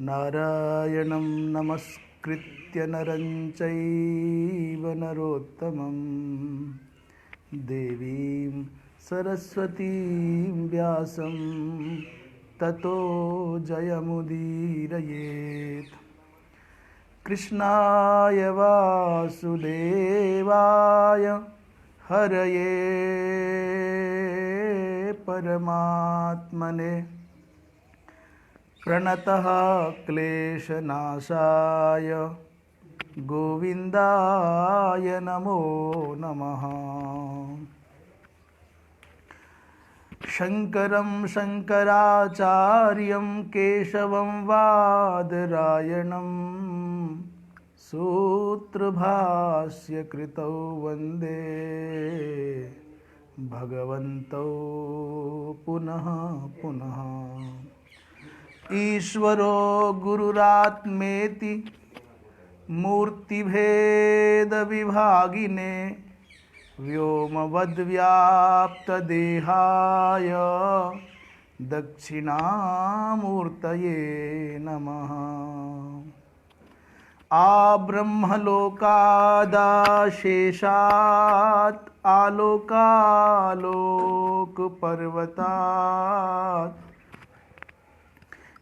नारायणं नमस्कृत्य नरं चैव नरोत्तमं देवीं सरस्वतीं व्यासं ततो जयमुदीरयेत्। कृष्णाय वासुदेवाय हरये परमात्मने प्रणतः क्लेशनाशाय गोविन्दाय नमो नमः। शङ्करं शङ्कराचार्यं केशवं वादरायणं सूत्रभाष्यकृतौ वन्दे भगवन्तौ पुनः पुनः। ईश्वरो गुरुरात्मेति मूर्तिभेदविभागिने व्योमवद्व्याप्तदेहाय दक्षिणामूर्तये नमः। आब्रह्मलोकादाशेषात् आलोकालोकपर्वतात्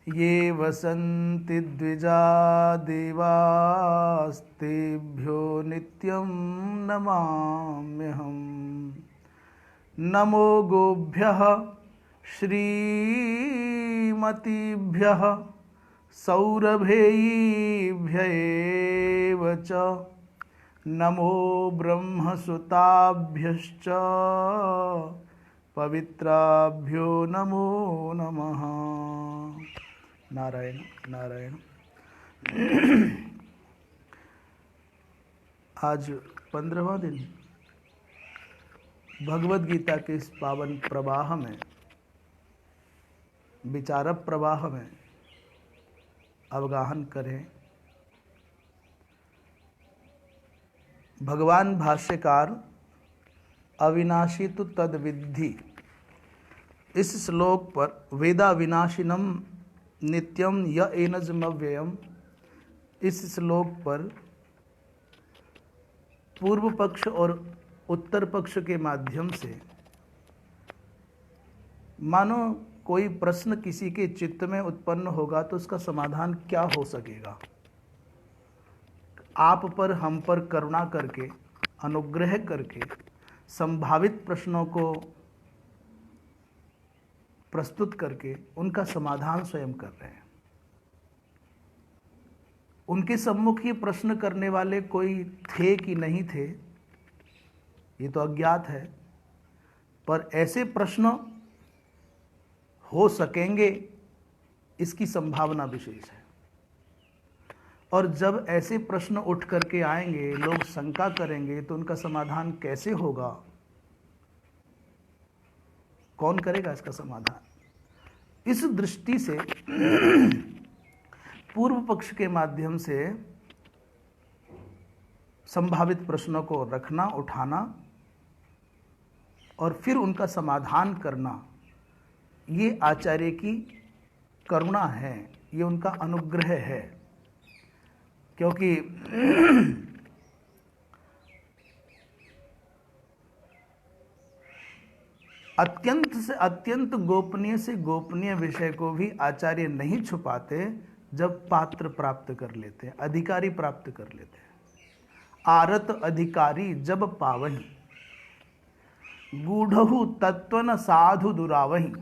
ये वसन्ति द्विजा देवास्तेभ्यो नित्यं नमाम्यहम्। नमो गोभ्यः श्रीमतीभ्यः सौरभेयीभ्येव च नमो ब्रह्मसुताभ्यश्च पवित्राभ्यो नमो नमः। नारायण नारायण। आज 15वां दिन भगवद गीता के इस पावन प्रवाह में, विचार प्रवाह में अवगाहन करें। भगवान भाष्यकार अविनाशी तो तद विद्धि, इस श्लोक पर वेदा विनाशिनम नित्यम य एनजमव्ययम, इस श्लोक पर पूर्व पक्ष और उत्तर पक्ष के माध्यम से मानो कोई प्रश्न किसी के चित्त में उत्पन्न होगा तो उसका समाधान क्या हो सकेगा। आप पर हम पर करुणा करके, अनुग्रह करके संभावित प्रश्नों को प्रस्तुत करके उनका समाधान स्वयं कर रहे हैं। उनके सम्मुख ये प्रश्न करने वाले कोई थे कि नहीं थे, ये तो अज्ञात है, पर ऐसे प्रश्न हो सकेंगे इसकी संभावना विशेष है। और जब ऐसे प्रश्न उठ करके आएंगे, लोग शंका करेंगे, तो उनका समाधान कैसे होगा, कौन करेगा इसका समाधान। इस दृष्टि से पूर्व पक्ष के माध्यम से संभावित प्रश्नों को रखना, उठाना और फिर उनका समाधान करना, ये आचार्य की करुणा है, ये उनका अनुग्रह है। क्योंकि अत्यंत से अत्यंत गोपनीय से गोपनीय विषय को भी आचार्य नहीं छुपाते जब पात्र प्राप्त कर लेते हैं, अधिकारी प्राप्त कर लेते हैं। आरत अधिकारी जब पावही, गूढ़हु तत्वन साधु दुरावही।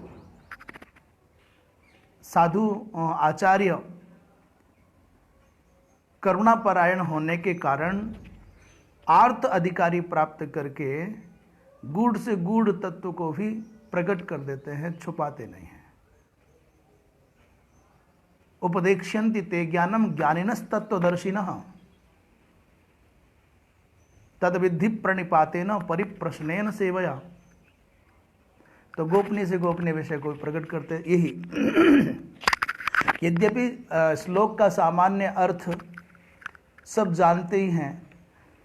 साधु आचार्य करुणापरायण होने के कारण आर्त अधिकारी प्राप्त करके गूढ़ से गूढ़ तत्व को भी प्रकट कर देते हैं, छुपाते नहीं हैं। उपदेक्ष्यन्ति ते ज्ञानम ज्ञानिनस् तत्वदर्शिनः तद्विद्धि प्रणिपातेन परिप्रश्नेन सेवया। तो गोपनीय से गोपनीय विषय को प्रकट करते यही। यद्यपि श्लोक का सामान्य अर्थ सब जानते ही हैं,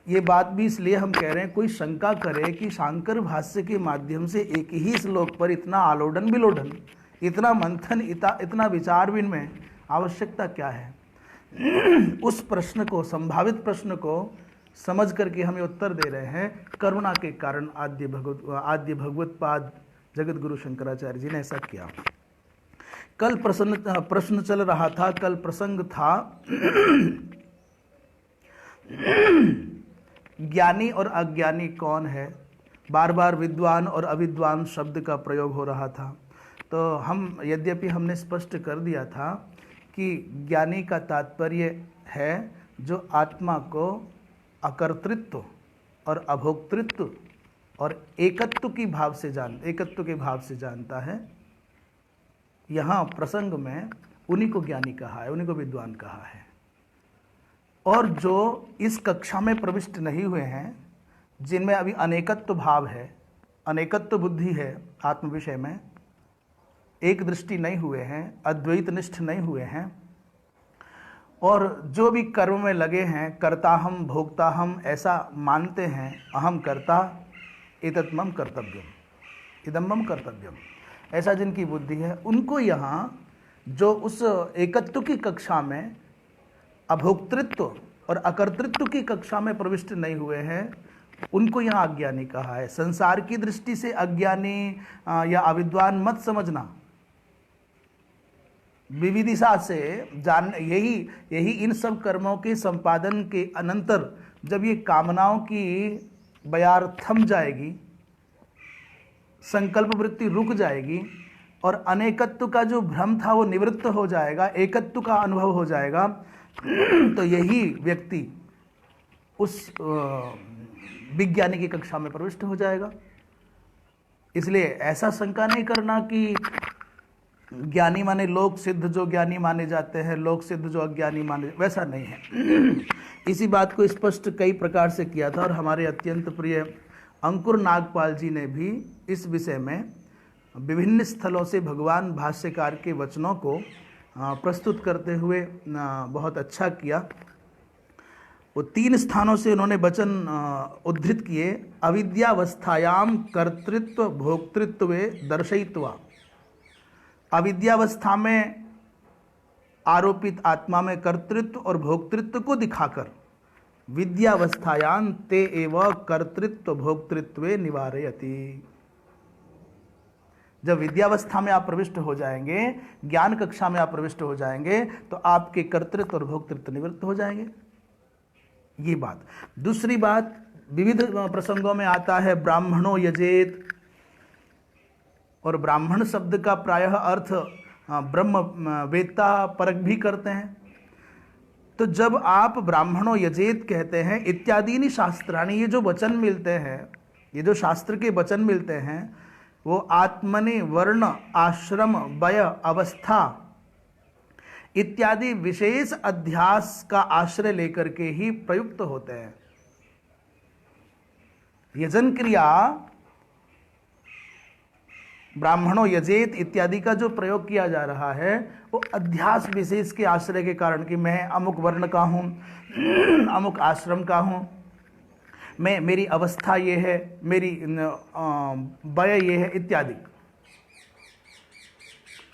ये बात भी इसलिए हम कह रहे हैं, कोई शंका करे कि शांकर भाष्य के माध्यम से एक ही श्लोक पर इतना आलोडन विलोडन, इतना मंथन, इतना विचार विनिमय आवश्यकता क्या है? उस प्रश्न को, संभावित प्रश्न को समझ करके हमें उत्तर दे रहे हैं। करुणा के कारण आद्य भगवत पाद जगत गुरु शंकराचार्य जी ने ऐसा किया। कल प्रश्न चल रहा था, कल प्रसंग था ज्ञानी और अज्ञानी कौन है। बार बार विद्वान और अविद्वान शब्द का प्रयोग हो रहा था। तो यद्यपि हमने स्पष्ट कर दिया था कि ज्ञानी का तात्पर्य है जो आत्मा को अकर्तृत्व और अभोक्तृत्व और एकत्व के भाव से जानता है। यहाँ प्रसंग में उन्हीं को ज्ञानी कहा है, उन्हीं को विद्वान कहा है। और जो इस कक्षा में प्रविष्ट नहीं हुए हैं, जिनमें अभी अनेकत्व भाव है, अनेकत्व बुद्धि है, आत्म विषय में एक दृष्टि नहीं हुए हैं, अद्वैत निष्ठ नहीं हुए हैं, और जो भी कर्म में लगे हैं, कर्ता हम भोक्ता हम ऐसा मानते हैं, अहम कर्ता एतत् मम कर्तव्यम इदं मम कर्तव्यम, ऐसा जिनकी बुद्धि है, उनको यहाँ जो उस एकत्व की कक्षा में अभोक्तृत्व और अकर्तृत्व की कक्षा में प्रविष्ट नहीं हुए हैं, उनको यहाँ अज्ञानी कहा है। संसार की दृष्टि से अज्ञानी या अविद्वान मत समझना। विविदिशा से यही इन सब कर्मों के संपादन के अनंतर जब ये कामनाओं की बयार थम जाएगी, संकल्प वृत्ति रुक जाएगी और अनेकत्व का जो भ्रम था वो निवृत्त हो जाएगा, एकत्व का अनुभव हो जाएगा, तो यही व्यक्ति उस विज्ञानी की कक्षा में प्रविष्ट हो जाएगा। इसलिए ऐसा शंका नहीं करना कि ज्ञानी माने लोक सिद्ध जो ज्ञानी माने जाते हैं, लोक सिद्ध जो अज्ञानी माने, वैसा नहीं है। इसी बात को स्पष्ट कई प्रकार से किया था और हमारे अत्यंत प्रिय अंकुर नागपाल जी ने भी इस विषय में विभिन्न स्थलों से भगवान भाष्यकार के वचनों को प्रस्तुत करते हुए बहुत अच्छा किया। वो 3 स्थानों से उन्होंने वचन उद्धृत किए। अविद्यावस्थायाम कर्तृत्व भोक्तृत्वे दर्शयित्वा, अविद्यावस्था में आरोपित आत्मा में कर्तृत्व और भोक्तृत्व को दिखाकर, विद्यावस्थायां ते एव कर्तृत्व भोक्तृत्वे निवारयति। जब विद्यावस्था में आप प्रविष्ट हो जाएंगे, ज्ञान कक्षा में आप प्रविष्ट हो जाएंगे, तो आपके कर्तृत्व और भोक्तृत्व निवृत्त हो जाएंगे। ये बात। दूसरी बात, विविध प्रसंगों में आता है ब्राह्मणो यजेत, और ब्राह्मण शब्द का प्रायः अर्थ ब्रह्म वेत्ता परक भी करते हैं। तो जब आप ब्राह्मणों यजेत कहते हैं, इत्यादि शास्त्राणी, ये जो वचन मिलते हैं, ये जो शास्त्र के वचन मिलते हैं, वो आत्मनि वर्ण आश्रम वय अवस्था इत्यादि विशेष अध्यास का आश्रय लेकर के ही प्रयुक्त होते हैं। यजन क्रिया ब्राह्मणों यजेत इत्यादि का जो प्रयोग किया जा रहा है, वो अध्यास विशेष के आश्रय के कारण कि मैं अमुक वर्ण का हूँ, अमुक आश्रम का हूँ, मेरी अवस्था ये है, मेरी वय ये है इत्यादि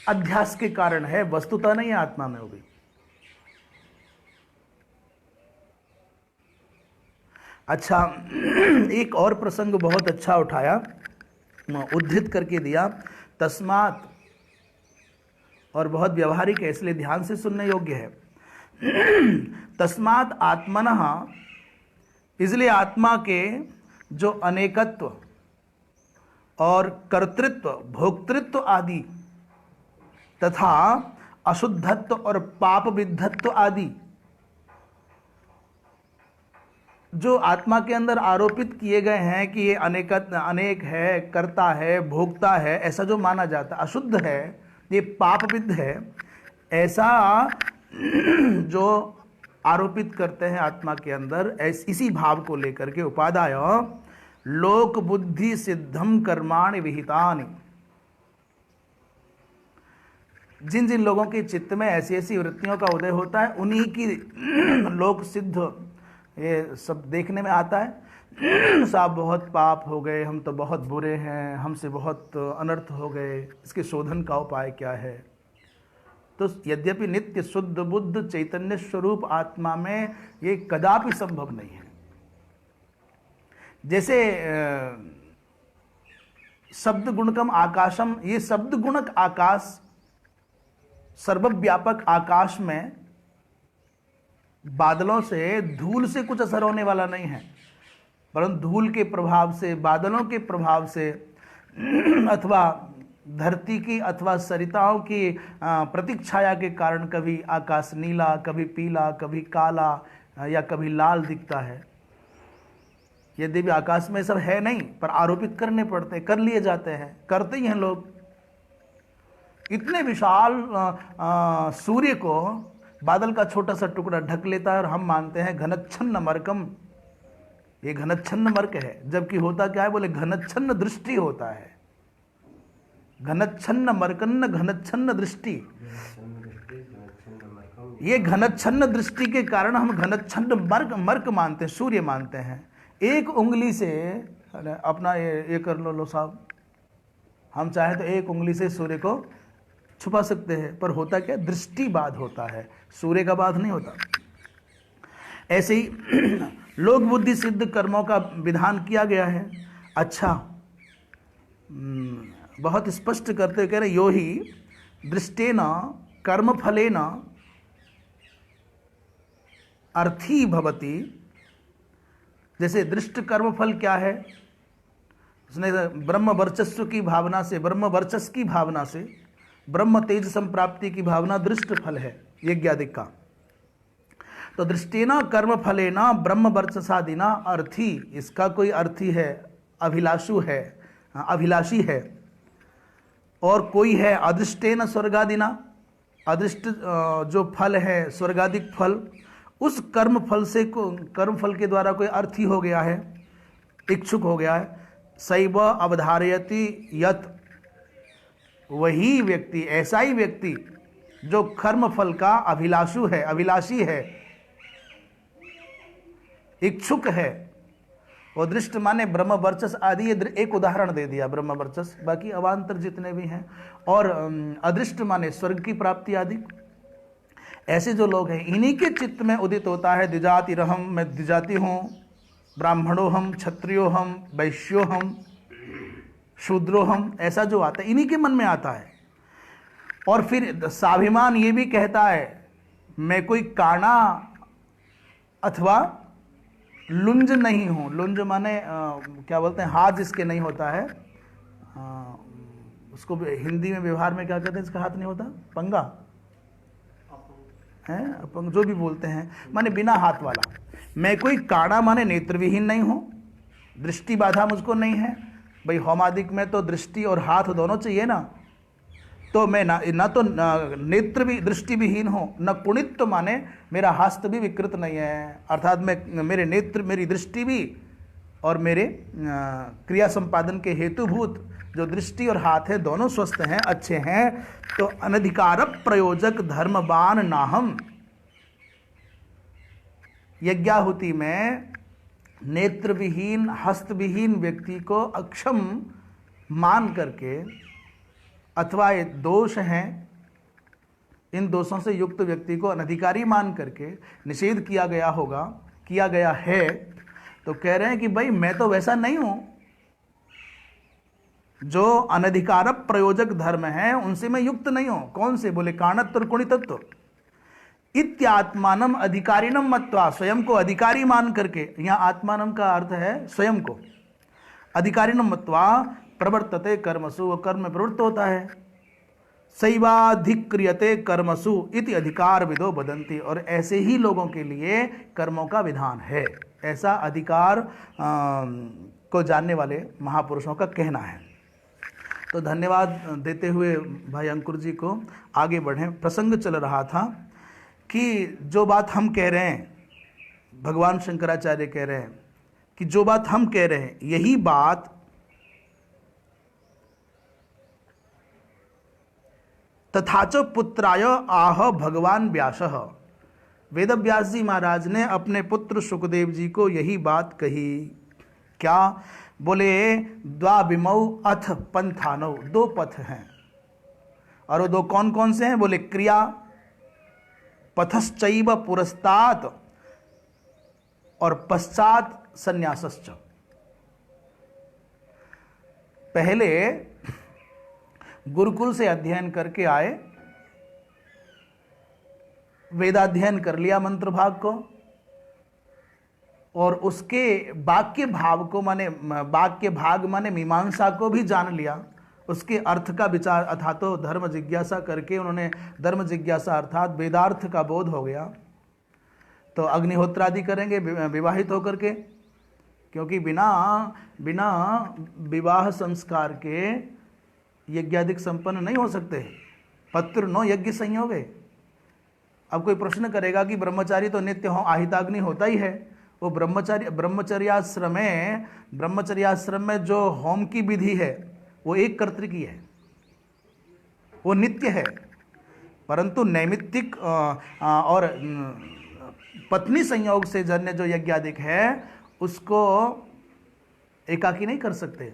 अध्यास के कारण है, वस्तुतः नहीं है आत्मा में वो भी। अच्छा, एक और प्रसंग बहुत अच्छा उठाया, उद्धृत करके दिया, तस्मात्, और बहुत व्यवहारिक है इसलिए ध्यान से सुनने योग्य है। तस्मात् आत्मनः, इसलिए आत्मा के जो अनेकत्व और कर्तृत्व भोक्तृत्व आदि तथा अशुद्धत्व और पाप विद्धत्व आदि जो आत्मा के अंदर आरोपित किए गए हैं कि ये अनेक है, कर्ता है, भोक्ता है, ऐसा जो माना जाता है, अशुद्ध है, ये पाप विद्ध है, ऐसा जो आरोपित करते हैं आत्मा के अंदर, इसी भाव को लेकर के उपादाय लोक बुद्धि सिद्धम कर्माणि विहितानि, जिन जिन लोगों के चित्त में ऐसी ऐसी वृत्तियों का उदय होता है, उन्हीं की लोक सिद्ध ये सब देखने में आता है। साहब बहुत पाप हो गए, हम तो बहुत बुरे हैं, हमसे बहुत अनर्थ हो गए, इसके शोधन का उपाय क्या है? तो यद्यपि नित्य शुद्ध बुद्ध चैतन्य स्वरूप आत्मा में ये कदापि संभव नहीं है। जैसे शब्द गुणकम आकाशम, ये शब्द गुणक आकाश, सर्वव्यापक आकाश में बादलों से, धूल से कुछ असर होने वाला नहीं है, परंतु धूल के प्रभाव से, बादलों के प्रभाव से अथवा धरती की अथवा सरिताओं की प्रतीक्षाया के कारण कभी आकाश नीला, कभी पीला, कभी काला या कभी लाल दिखता है। यद्यपि आकाश में सब है नहीं, पर आरोपित करने पड़ते, कर लिए जाते हैं, करते ही हैं लोग। इतने विशाल सूर्य को बादल का छोटा सा टुकड़ा ढक लेता है और हम मानते हैं घनच्छन्न मर्कम, ये घनच्छन्न मर्क है, जबकि होता क्या है, बोले घनच्छन्न दृष्टि होता है। घनच्छन्न मर्कन्न घनच्छन्न दृष्टि, ये घनच्छन्न दृष्टि के कारण हम घनच्छन्न मर्क मानते हैं, सूर्य मानते हैं। एक उंगली से अपना ये कर लो साहब, हम चाहे तो एक उंगली से सूर्य को छुपा सकते हैं, पर होता क्या, दृष्टिबाध होता है, सूर्य का बाध नहीं होता। ऐसे ही लोक बुद्धि सिद्ध कर्मों का विधान किया गया है। अच्छा, बहुत स्पष्ट करते हुए कह रहे, यो ही दृष्टेन कर्म फलेन अर्थी भवति। जैसे दृष्ट कर्म फल क्या है, उसने ब्रह्म वर्चस्व की भावना से, ब्रह्म वर्चस्व की भावना से ब्रह्म तेज संप्राप्ति की भावना दृष्ट फल है यज्ञादिक का। तो दृष्टेना कर्म फलेना ब्रह्म वर्चसादिना अर्थी, इसका कोई अर्थी है, अभिलाषु है, अभिलाषी है। और कोई है अदृष्टेन स्वर्गादिना, अदृष्ट जो फल है स्वर्गादिक फल, उस कर्म फल से कर्म फल के द्वारा कोई अर्थी हो गया है, इच्छुक हो गया है। सैव अवधारयति यत, वही व्यक्ति, ऐसा ही व्यक्ति जो कर्म फल का अभिलाषु है, अभिलाषी है, इच्छुक है। और दृष्ट माने ब्रह्म वर्चस आदि, एक उदाहरण दे दिया ब्रह्म वर्चस, बाकी अवान्तर जितने भी हैं। और अदृष्ट माने स्वर्ग की प्राप्ति आदि। ऐसे जो लोग हैं, इन्हीं के चित्त में उदित होता है द्विजाति रहम, मैं द्विजाति हूँ, ब्राह्मणो हम, क्षत्रियो हम, वैश्यो हम, शूद्रो हम, ऐसा जो आता है इन्हीं के मन में आता है। और फिर स्वाभिमान ये भी कहता है, मैं कोई काना अथवा लुंज नहीं हूँ। लुंज माने क्या बोलते हैं, हाथ जिसके नहीं होता है, उसको हिंदी में व्यवहार में क्या कहते हैं, इसका हाथ नहीं होता, पंगा है, अपंग जो भी बोलते हैं, माने बिना हाथ वाला। मैं कोई काड़ा माने नेत्र विहीन नहीं हूँ, दृष्टि बाधा मुझको नहीं है। भाई होमादिक में तो दृष्टि और हाथ दोनों चाहिए ना, तो मैं ना तो नेत्र भी दृष्टि विहीन हूँ, न कुणित्व माने मेरा हस्त भी विकृत नहीं है, अर्थात मैं मेरे नेत्र, मेरी दृष्टि भी और मेरे क्रिया संपादन के हेतुभूत जो दृष्टि और हाथ है दोनों स्वस्थ हैं, अच्छे हैं। तो अनधिकार प्रयोजक धर्मवान नाहम। यज्ञाहुति में नेत्र विहीन, हस्त विहीन व्यक्ति को अक्षम मान करके, अथवा ये दोष हैं, इन दोषों से युक्त व्यक्ति को अनधिकारी मान करके निषेध किया गया होगा, किया गया है। तो कह रहे हैं कि भाई मैं तो वैसा नहीं हूं, जो अनधिकार प्रयोजक धर्म है उनसे मैं युक्त नहीं हूं। कौन से, बोले काणत्व और कुणितत्व। इत्यात्मानम अधिकारिणम मत्वा, स्वयं को अधिकारी मान करके, यहां आत्मानम का अर्थ है स्वयं को, अधिकारिणम मत्वा प्रवर्तते कर्मसु, वो कर्म में प्रवृत्त होता है। सैवाधिक्रियते कर्मसु इति अधिकार विदो बदंती, और ऐसे ही लोगों के लिए कर्मों का विधान है, ऐसा अधिकार को जानने वाले महापुरुषों का कहना है। तो धन्यवाद देते हुए भाई अंकुर जी को आगे बढ़ें। प्रसंग चल रहा था कि जो बात हम कह रहे हैं, भगवान शंकराचार्य कह रहे हैं कि जो बात हम कह रहे हैं यही बात तथाच पुत्राय आह भगवान व्यासः, वेद व्यास जी महाराज ने अपने पुत्र सुखदेव जी को यही बात कही। क्या, बोले द्वाविमौ अथ पंथानौ, दो पथ हैं और वो दो कौन कौन से हैं? बोले क्रिया पथश्चैव पुरस्तात् और पश्चात संन्यासश्च। पहले गुरुकुल से अध्ययन करके आए, वेदाध्ययन कर लिया मंत्र भाग को, और उसके वाक्य भाव को माने वाक्य भाग माने मीमांसा को भी जान लिया, उसके अर्थ का विचार अर्थात तो धर्म जिज्ञासा करके उन्होंने धर्म जिज्ञासा अर्थात वेदार्थ का बोध हो गया, तो अग्निहोत्र आदि करेंगे विवाहित होकर के, क्योंकि बिना बिना विवाह संस्कार के यज्ञादिक संपन्न नहीं हो सकते। पत्र नो यज्ञ संयोगे। अब कोई प्रश्न करेगा कि ब्रह्मचारी तो नित्य हो आहिताग्नि होता ही है, वो ब्रह्मचर्याश्रम में जो होम की विधि है वो एक कर्तृ की है, वो नित्य है, परंतु नैमित्तिक और पत्नी संयोग से जन्य जो यज्ञादिक है उसको एकाकी नहीं कर सकते।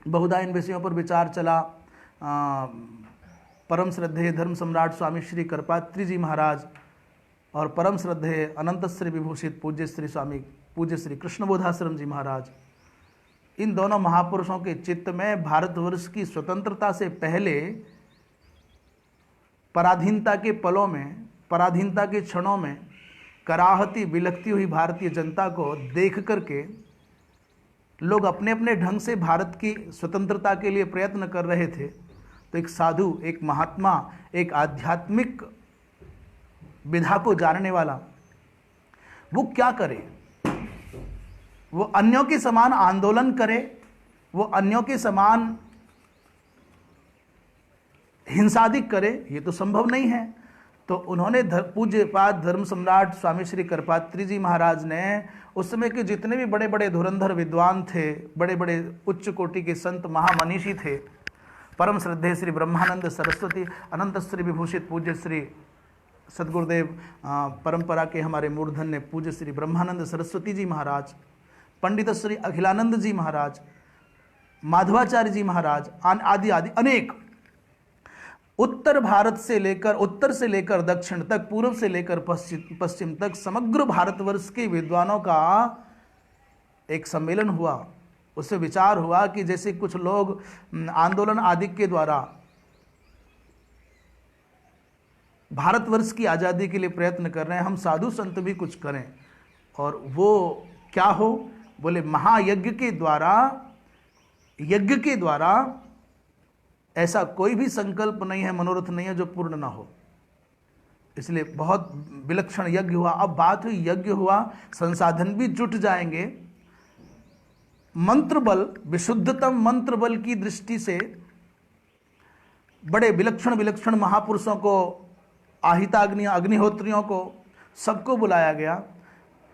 बहुधा इन विषयों पर विचार चला। परम श्रद्धेय धर्म सम्राट स्वामी श्री करपात्री जी महाराज और परम श्रद्धेय अनंत श्री विभूषित पूज्य श्री कृष्णबोधाश्रम जी महाराज, इन दोनों महापुरुषों के चित्त में भारतवर्ष की स्वतंत्रता से पहले पराधीनता के पलों में, पराधीनता के क्षणों में कराहती बिलखती हुई भारतीय जनता को देख करके लोग अपने अपने ढंग से भारत की स्वतंत्रता के लिए प्रयत्न कर रहे थे। तो एक साधु, एक महात्मा, एक आध्यात्मिक विधा को जानने वाला वो क्या करे? वो अन्यों के समान आंदोलन करे, वो अन्यों के समान हिंसादिक करे, ये तो संभव नहीं है। तो उन्होंने पूज्यपाद धर्म सम्राट स्वामी श्री करपात्री जी महाराज ने उस समय के जितने भी बड़े बड़े धुरंधर विद्वान थे, बड़े बड़े उच्च कोटि के संत महामनीषी थे, परम श्रद्धेय श्री ब्रह्मानंद सरस्वती अनंत श्री विभूषित पूज्य श्री सदगुरुदेव परंपरा के हमारे मूर्धन्य पूज्य श्री ब्रह्मानंद सरस्वती जी महाराज, पंडित श्री अखिलानंद जी महाराज, माधवाचार्य जी महाराज आदि आदि अनेक, उत्तर भारत से लेकर उत्तर से लेकर दक्षिण तक, पूर्व से लेकर पश्चिम तक समग्र भारतवर्ष के विद्वानों का एक सम्मेलन हुआ। उससे विचार हुआ कि जैसे कुछ लोग आंदोलन आदि के द्वारा भारतवर्ष की आज़ादी के लिए प्रयत्न कर रहे हैं, हम साधु संत भी कुछ करें। और वो क्या हो? बोले महायज्ञ के द्वारा ऐसा कोई भी संकल्प नहीं है, मनोरथ नहीं है जो पूर्ण ना हो। इसलिए बहुत विलक्षण यज्ञ हुआ। अब बात हुई यज्ञ हुआ, संसाधन भी जुट जाएंगे। मंत्र बल, विशुद्धतम मंत्र बल की दृष्टि से बड़े विलक्षण महापुरुषों को, अग्निहोत्रियों को, सबको बुलाया गया।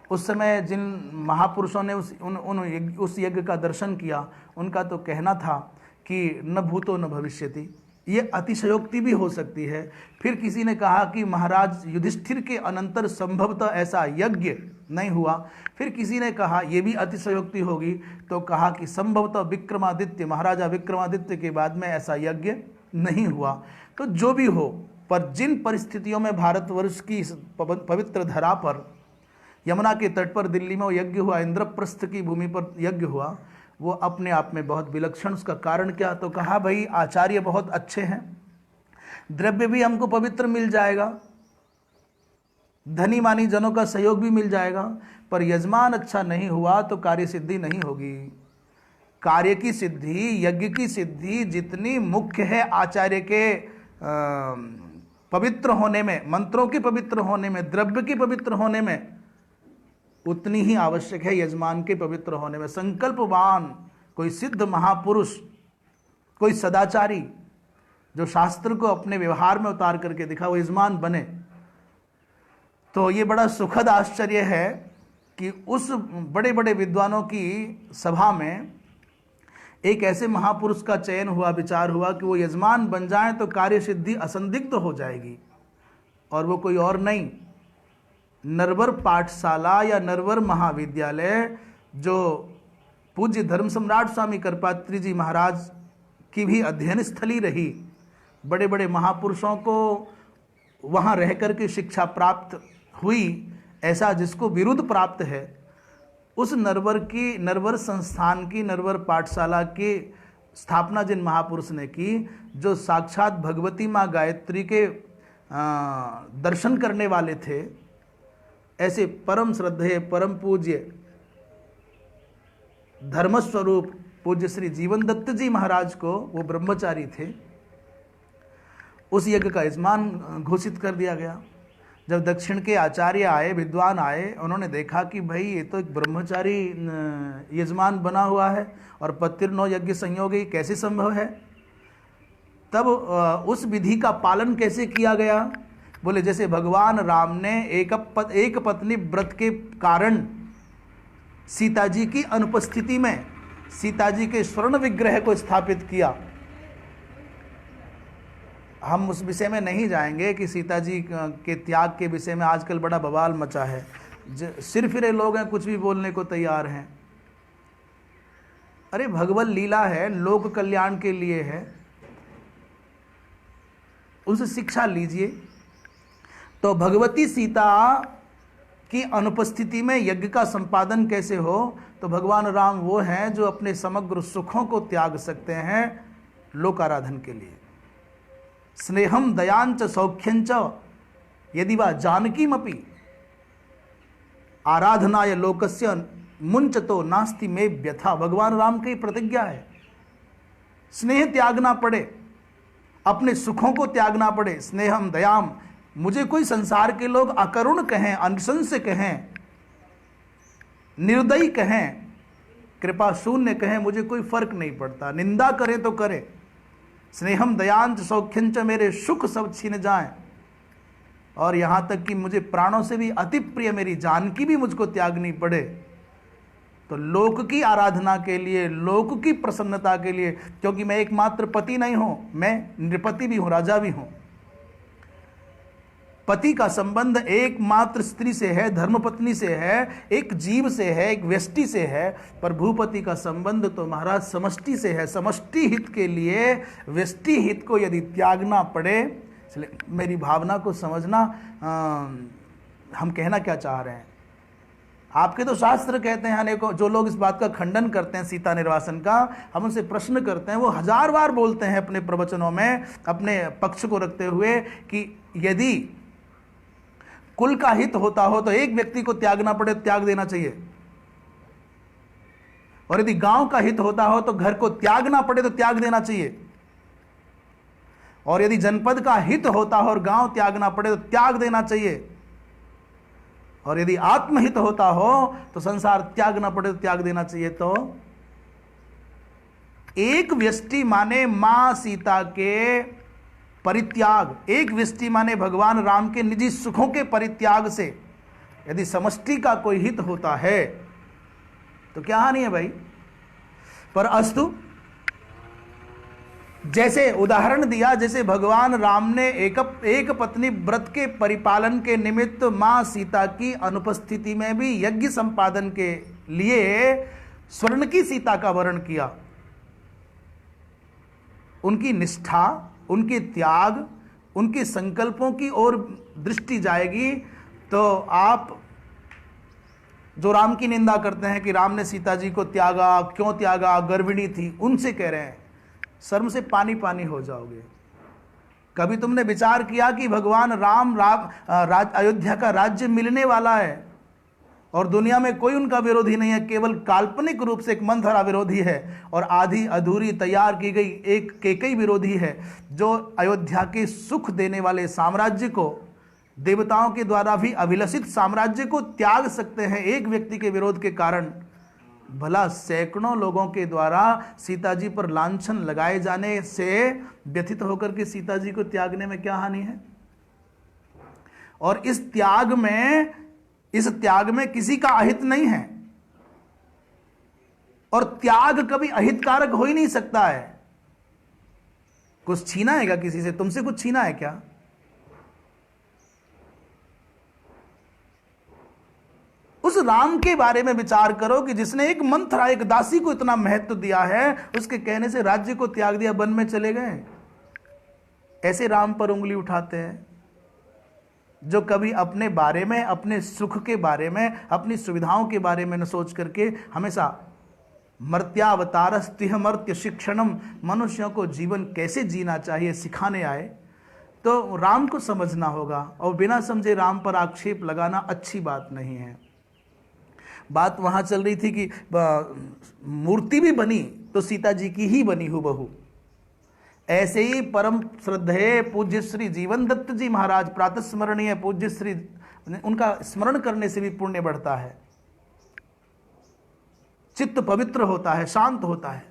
उस समय जिन महापुरुषों ने उस यज्ञ का दर्शन किया, उनका तो कहना था कि न भूतो न भविष्यति। ये अतिशयोक्ति भी हो सकती है। फिर किसी ने कहा कि महाराज युधिष्ठिर के अनंतर संभवतः ऐसा यज्ञ नहीं हुआ। फिर किसी ने कहा ये भी अतिशयोक्ति होगी, तो कहा कि संभवतः विक्रमादित्य, महाराजा विक्रमादित्य के बाद में ऐसा यज्ञ नहीं हुआ। तो जो भी हो, पर जिन परिस्थितियों में भारतवर्ष की पवित्र धरा पर, यमुना के तट पर दिल्ली में वो यज्ञ हुआ, इंद्रप्रस्थ की भूमि पर यज्ञ हुआ, वो अपने आप में बहुत विलक्षण। उसका कारण क्या? तो कहा भाई आचार्य बहुत अच्छे हैं, द्रव्य भी हमको पवित्र मिल जाएगा, धनी मानी जनों का सहयोग भी मिल जाएगा, पर यजमान अच्छा नहीं हुआ तो कार्य सिद्धि नहीं होगी। कार्य की सिद्धि, यज्ञ की सिद्धि जितनी मुख्य है आचार्य के पवित्र होने में, मंत्रों के पवित्र होने में, द्रव्य के पवित्र होने में, उतनी ही आवश्यक है यजमान के पवित्र होने में। संकल्पवान कोई सिद्ध महापुरुष, कोई सदाचारी जो शास्त्र को अपने व्यवहार में उतार करके दिखा, वो यजमान बने। तो ये बड़ा सुखद आश्चर्य है कि उस बड़े बड़े विद्वानों की सभा में एक ऐसे महापुरुष का चयन हुआ, विचार हुआ कि वो यजमान बन जाएं तो कार्य सिद्धि असंदिग्ध हो जाएगी। और वो कोई और नहीं, नरवर पाठशाला या नरवर महाविद्यालय, जो पूज्य धर्म सम्राट स्वामी करपात्री जी महाराज की भी अध्ययन स्थली रही, बड़े बड़े महापुरुषों को वहाँ रह कर के शिक्षा प्राप्त हुई, ऐसा जिसको विरुद्ध प्राप्त है, उस नरवर संस्थान की, नरवर पाठशाला की स्थापना जिन महापुरुष ने की, जो साक्षात भगवती माँ गायत्री के दर्शन करने वाले थे, ऐसे परम श्रद्धेय परम पूज्य धर्मस्वरूप पूज्य श्री जीवन दत्त जी महाराज को, वो ब्रह्मचारी थे, उस यज्ञ का यजमान घोषित कर दिया गया। जब दक्षिण के आचार्य आए, विद्वान आए, उन्होंने देखा कि भाई ये तो एक ब्रह्मचारी यजमान बना हुआ है और पत्तिर्नो यज्ञ संयोग, ये कैसे संभव है? तब उस विधि का पालन कैसे किया गया? बोले जैसे भगवान राम ने एक पत्नी व्रत के कारण सीता जी की अनुपस्थिति में सीता जी के स्वर्ण विग्रह को स्थापित किया। हम उस विषय में नहीं जाएंगे कि सीता जी के त्याग के विषय में आजकल बड़ा बवाल मचा है, सिर फिरे लोग हैं, कुछ भी बोलने को तैयार हैं। अरे भगवत लीला है, लोक कल्याण के लिए है, उनसे शिक्षा लीजिए। तो भगवती सीता की अनुपस्थिति में यज्ञ का संपादन कैसे हो? तो भगवान राम वो हैं जो अपने समग्र सुखों को त्याग सकते हैं लोक आराधन के लिए। स्नेहम दयांच सौख्यंच यदि वा जानकीमपि आराधनाय लोकस्य मुंचतो नास्ति में व्यथा। भगवान राम की प्रतिज्ञा है, स्नेह त्यागना पड़े, अपने सुखों को त्यागना पड़े। स्नेहम दयाम, मुझे कोई संसार के लोग अकरुण कहें, अनशंस कहें, निर्दयी कहें, कृपा शून्य कहें, मुझे कोई फर्क नहीं पड़ता, निंदा करें तो करे। स्नेहम दयांच सौख्यंच, मेरे सुख सब छीन जाएं, और यहाँ तक कि मुझे प्राणों से भी अति प्रिय मेरी जानकी भी मुझको त्यागनी पड़े, तो लोक की आराधना के लिए, लोक की प्रसन्नता के लिए, क्योंकि मैं एकमात्र पति नहीं हूं, मैं नृपति भी हूं, राजा भी हूं। पति का संबंध एकमात्र स्त्री से है, धर्मपत्नी से है, एक जीव से है, एक व्यष्टि से है, पर भूपति का संबंध तो महाराज समष्टि से है। समष्टि हित के लिए व्यष्टि हित को यदि त्यागना पड़े, इसलिए मेरी भावना को समझना, हम कहना क्या चाह रहे हैं। आपके तो शास्त्र कहते हैं अनेकों, जो लोग इस बात का खंडन करते हैं सीता निर्वासन का, हम उनसे प्रश्न करते हैं, वो 1000 बार बोलते हैं अपने प्रवचनों में अपने पक्ष को रखते हुए कि यदि कुल का हित होता हो तो एक व्यक्ति को त्यागना पड़े, त्याग देना चाहिए, और यदि गांव का हित होता हो तो घर को त्यागना पड़े तो त्याग देना चाहिए, और यदि जनपद का हित होता हो और गांव त्यागना पड़े तो त्याग देना चाहिए, और यदि आत्महित होता हो तो संसार त्यागना पड़े तो त्याग देना चाहिए। तो एक व्यष्टि माने मां सीता के परित्याग, एक व्यष्टि माने भगवान राम के निजी सुखों के परित्याग से यदि समष्टि का कोई हित होता है तो क्या हानि है भाई। पर अस्तु, जैसे उदाहरण दिया, जैसे भगवान राम ने एक पत्नी व्रत के परिपालन के निमित्त मां सीता की अनुपस्थिति में भी यज्ञ संपादन के लिए स्वर्ण की सीता का वर्ण किया। उनकी निष्ठा, उनके त्याग, उनके संकल्पों की ओर दृष्टि जाएगी तो आप जो राम की निंदा करते हैं कि राम ने सीता जी को त्यागा, क्यों त्यागा, गर्भिणी थी, उनसे कह रहे हैं शर्म से पानी पानी हो जाओगे। कभी तुमने विचार किया कि भगवान राम अयोध्या का राज्य मिलने वाला है और दुनिया में कोई उनका विरोधी नहीं है, केवल काल्पनिक रूप से एक मंथरा विरोधी है और आधी अधूरी तैयार की गई एक कैकेयी विरोधी है, जो अयोध्या के सुख देने वाले साम्राज्य को, देवताओं के द्वारा भी अभिलषित साम्राज्य को त्याग सकते हैं एक व्यक्ति के विरोध के कारण। भला सैकड़ों लोगों के द्वारा सीता जी पर लांछन लगाए जाने से व्यथित होकर के सीता जी को त्यागने में क्या हानि है। और इस त्याग में किसी का अहित नहीं है, और त्याग कभी अहितकारक हो ही नहीं सकता है। कुछ छीना है क्या किसी से? तुमसे कुछ छीना है क्या? उस राम के बारे में विचार करो कि जिसने एक मंथरा, एक दासी को इतना महत्व दिया है, उसके कहने से राज्य को त्याग दिया, वन में चले गए। ऐसे राम पर उंगली उठाते हैं जो कभी अपने बारे में, अपने सुख के बारे में, अपनी सुविधाओं के बारे में न सोच करके हमेशा मर्त्यावतारस्तिह मर्त्य शिक्षणम, मनुष्यों को जीवन कैसे जीना चाहिए सिखाने आए। तो राम को समझना होगा, और बिना समझे राम पर आक्षेप लगाना अच्छी बात नहीं है। बात वहाँ चल रही थी कि मूर्ति भी बनी तो सीता जी की ही बनी हूबहू। ऐसे ही परम श्रद्धेय पूज्य श्री जीवन दत्त जी महाराज, प्रातः स्मरणीय पूज्य श्री, उनका स्मरण करने से भी पुण्य बढ़ता है, चित्त पवित्र होता है, शांत होता है।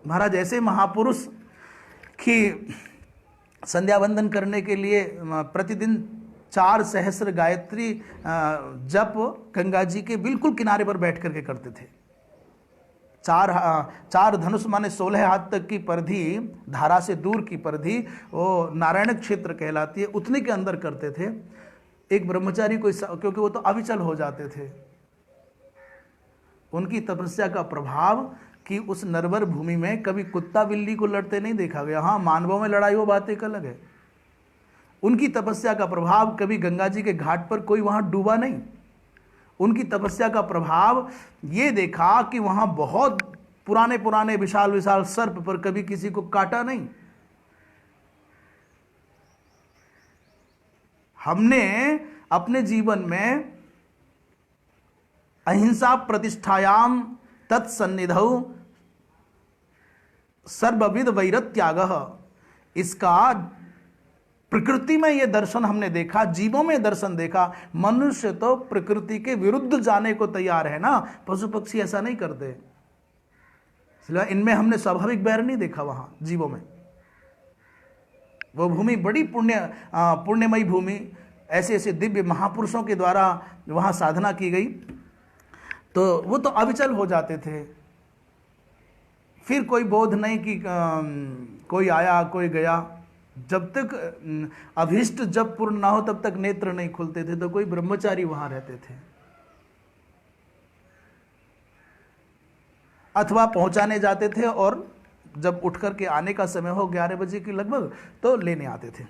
महाराज ऐसे महापुरुष कि संध्या वंदन करने के लिए प्रतिदिन 4 सहस्र गायत्री जप गंगा जी के बिल्कुल किनारे पर बैठ करके करते थे। 4 धनुष माने 16 हाथ तक की परिधि, धारा से दूर की परिधि, वो नारायण क्षेत्र कहलाती है, उतने के अंदर करते थे। एक ब्रह्मचारी को, क्योंकि वो तो अविचल हो जाते थे, उनकी तपस्या का प्रभाव कि उस नरवर भूमि में कभी कुत्ता बिल्ली को लड़ते नहीं देखा गया। हाँ, मानवों में लड़ाई वो बात एक अलग है। उनकी तपस्या का प्रभाव कभी गंगा जी के घाट पर कोई वहां डूबा नहीं। उनकी तपस्या का प्रभाव ये देखा कि वहां बहुत पुराने पुराने विशाल विशाल सर्प पर कभी किसी को काटा नहीं। हमने अपने जीवन में अहिंसा प्रतिष्ठायाम तत्सन्निधौ सर्वविध वैरत्यागः, इसका प्रकृति में यह दर्शन हमने देखा, जीवों में दर्शन देखा। मनुष्य तो प्रकृति के विरुद्ध जाने को तैयार है ना, पशु पक्षी ऐसा नहीं करते। इसलिए इनमें हमने स्वाभाविक बैर नहीं देखा वहां जीवों में। वो भूमि बड़ी पुण्यमयी भूमि, ऐसे ऐसे दिव्य महापुरुषों के द्वारा वहां साधना की गई, तो वो तो अविचल हो जाते थे। फिर कोई बोध नहीं कि कोई आया कोई गया। जब तक अभीष्ट जब पूर्ण ना हो तब तक नेत्र नहीं खुलते थे। तो कोई ब्रह्मचारी वहां रहते थे, अथवा पहुंचाने जाते थे, और जब उठ करके आने का समय हो 11 बजे के लगभग, तो लेने आते थे।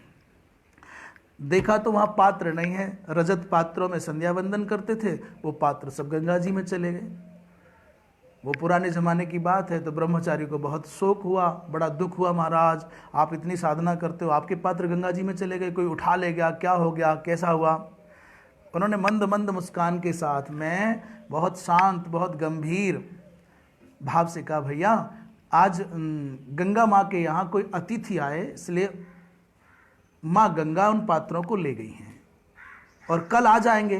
देखा तो वहां पात्र नहीं है, रजत पात्रों में संध्या वंदन करते थे, वो पात्र सब गंगा जी में चले गए। वो पुराने जमाने की बात है। तो ब्रह्मचारी को बहुत शोक हुआ, बड़ा दुख हुआ, महाराज आप इतनी साधना करते हो, आपके पात्र गंगा जी में चले गए, कोई उठा ले गया, क्या हो गया, कैसा हुआ। उन्होंने मंद मंद मुस्कान के साथ में बहुत शांत बहुत गंभीर भाव से कहा, भैया आज गंगा माँ के यहाँ कोई अतिथि आए, इसलिए माँ गंगा उन पात्रों को ले गई हैं और कल आ जाएंगे।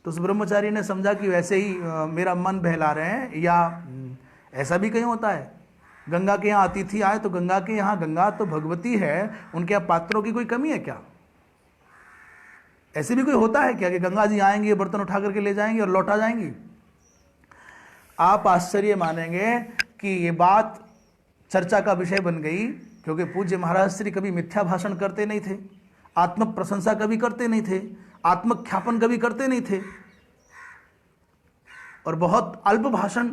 तो उस ब्रह्मचारी ने समझा कि वैसे ही मेरा मन बहला रहे हैं, या ऐसा भी कहीं होता है गंगा के यहाँ अतिथि आए तो गंगा के यहाँ, गंगा तो भगवती है, उनके यहाँ पात्रों की कोई कमी है क्या? ऐसे भी कोई होता है क्या कि गंगा जी आएंगे, बर्तन उठा करके ले जाएंगे और लौटा जाएंगी? आप आश्चर्य मानेंगे कि ये बात चर्चा का विषय बन गई, क्योंकि पूज्य महाराज श्री कभी मिथ्या भाषण करते नहीं थे, आत्म प्रशंसा कभी करते नहीं थे, आत्मख्यापन कभी करते नहीं थे, और बहुत अल्प भाषण।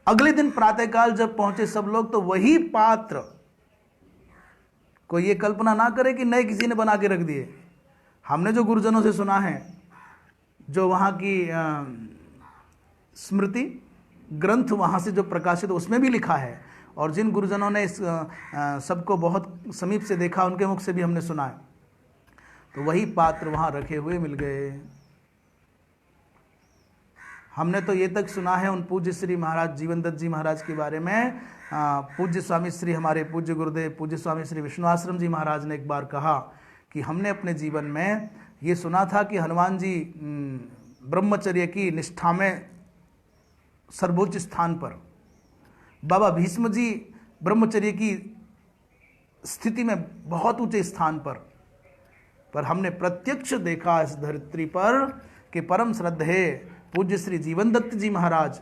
अगले दिन प्रातःकाल जब पहुंचे सब लोग, तो वही पात्र, कोई ये कल्पना ना करे कि नए किसी ने बना के रख दिए। हमने जो गुरुजनों से सुना है, जो वहां की स्मृति ग्रंथ वहां से जो प्रकाशित, उसमें भी लिखा है, और जिन गुरुजनों ने इस सबको बहुत समीप से देखा, उनके मुख से भी हमने सुना है। तो वही पात्र वहां रखे हुए मिल गए। हमने तो ये तक सुना है उन पूज्य श्री महाराज जीवन दत्त जी महाराज के बारे में, पूज्य स्वामी श्री हमारे पूज्य गुरुदेव पूज्य स्वामी श्री विष्णु आश्रम जी महाराज ने एक बार कहा कि हमने अपने जीवन में ये सुना था कि हनुमान जी ब्रह्मचर्य की निष्ठा में सर्वोच्च स्थान पर, बाबा भीष्म जी ब्रह्मचर्य की स्थिति में बहुत ऊंचे स्थान पर हमने प्रत्यक्ष देखा इस धरती पर कि परम श्रद्धेय पूज्य श्री जीवन दत्त जी महाराज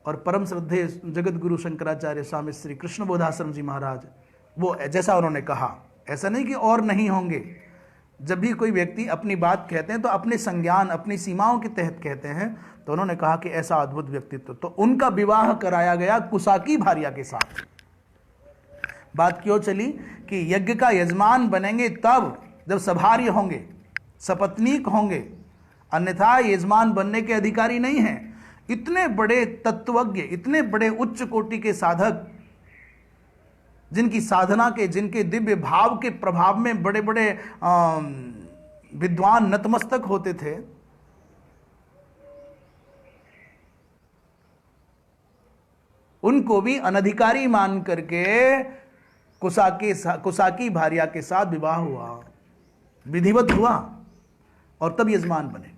और परम श्रद्धेय जगत गुरु शंकराचार्य स्वामी श्री कृष्ण बोधाश्रम जी महाराज, वो जैसा उन्होंने कहा, ऐसा नहीं कि और नहीं होंगे, जब भी कोई व्यक्ति अपनी बात कहते हैं तो अपने संज्ञान, अपनी सीमाओं के तहत कहते हैं। तो उन्होंने कहा कि ऐसा अद्भुत व्यक्तित्व, तो उनका विवाह कराया गया कुसाकी भार्या के साथ। बात क्यों चली कि यज्ञ का यजमान बनेंगे तब जब सभार्य होंगे, सपत्नीक होंगे, अन्यथा यजमान बनने के अधिकारी नहीं हैं। इतने बड़े तत्वज्ञ, इतने बड़े उच्च कोटि के साधक, जिनकी साधना के, जिनके दिव्य भाव के प्रभाव में बड़े बड़े विद्वान नतमस्तक होते थे, उनको भी अनधिकारी मान करके कुसाकी भार्या के साथ विवाह हुआ, विधिवत हुआ, और तब यजमान बने।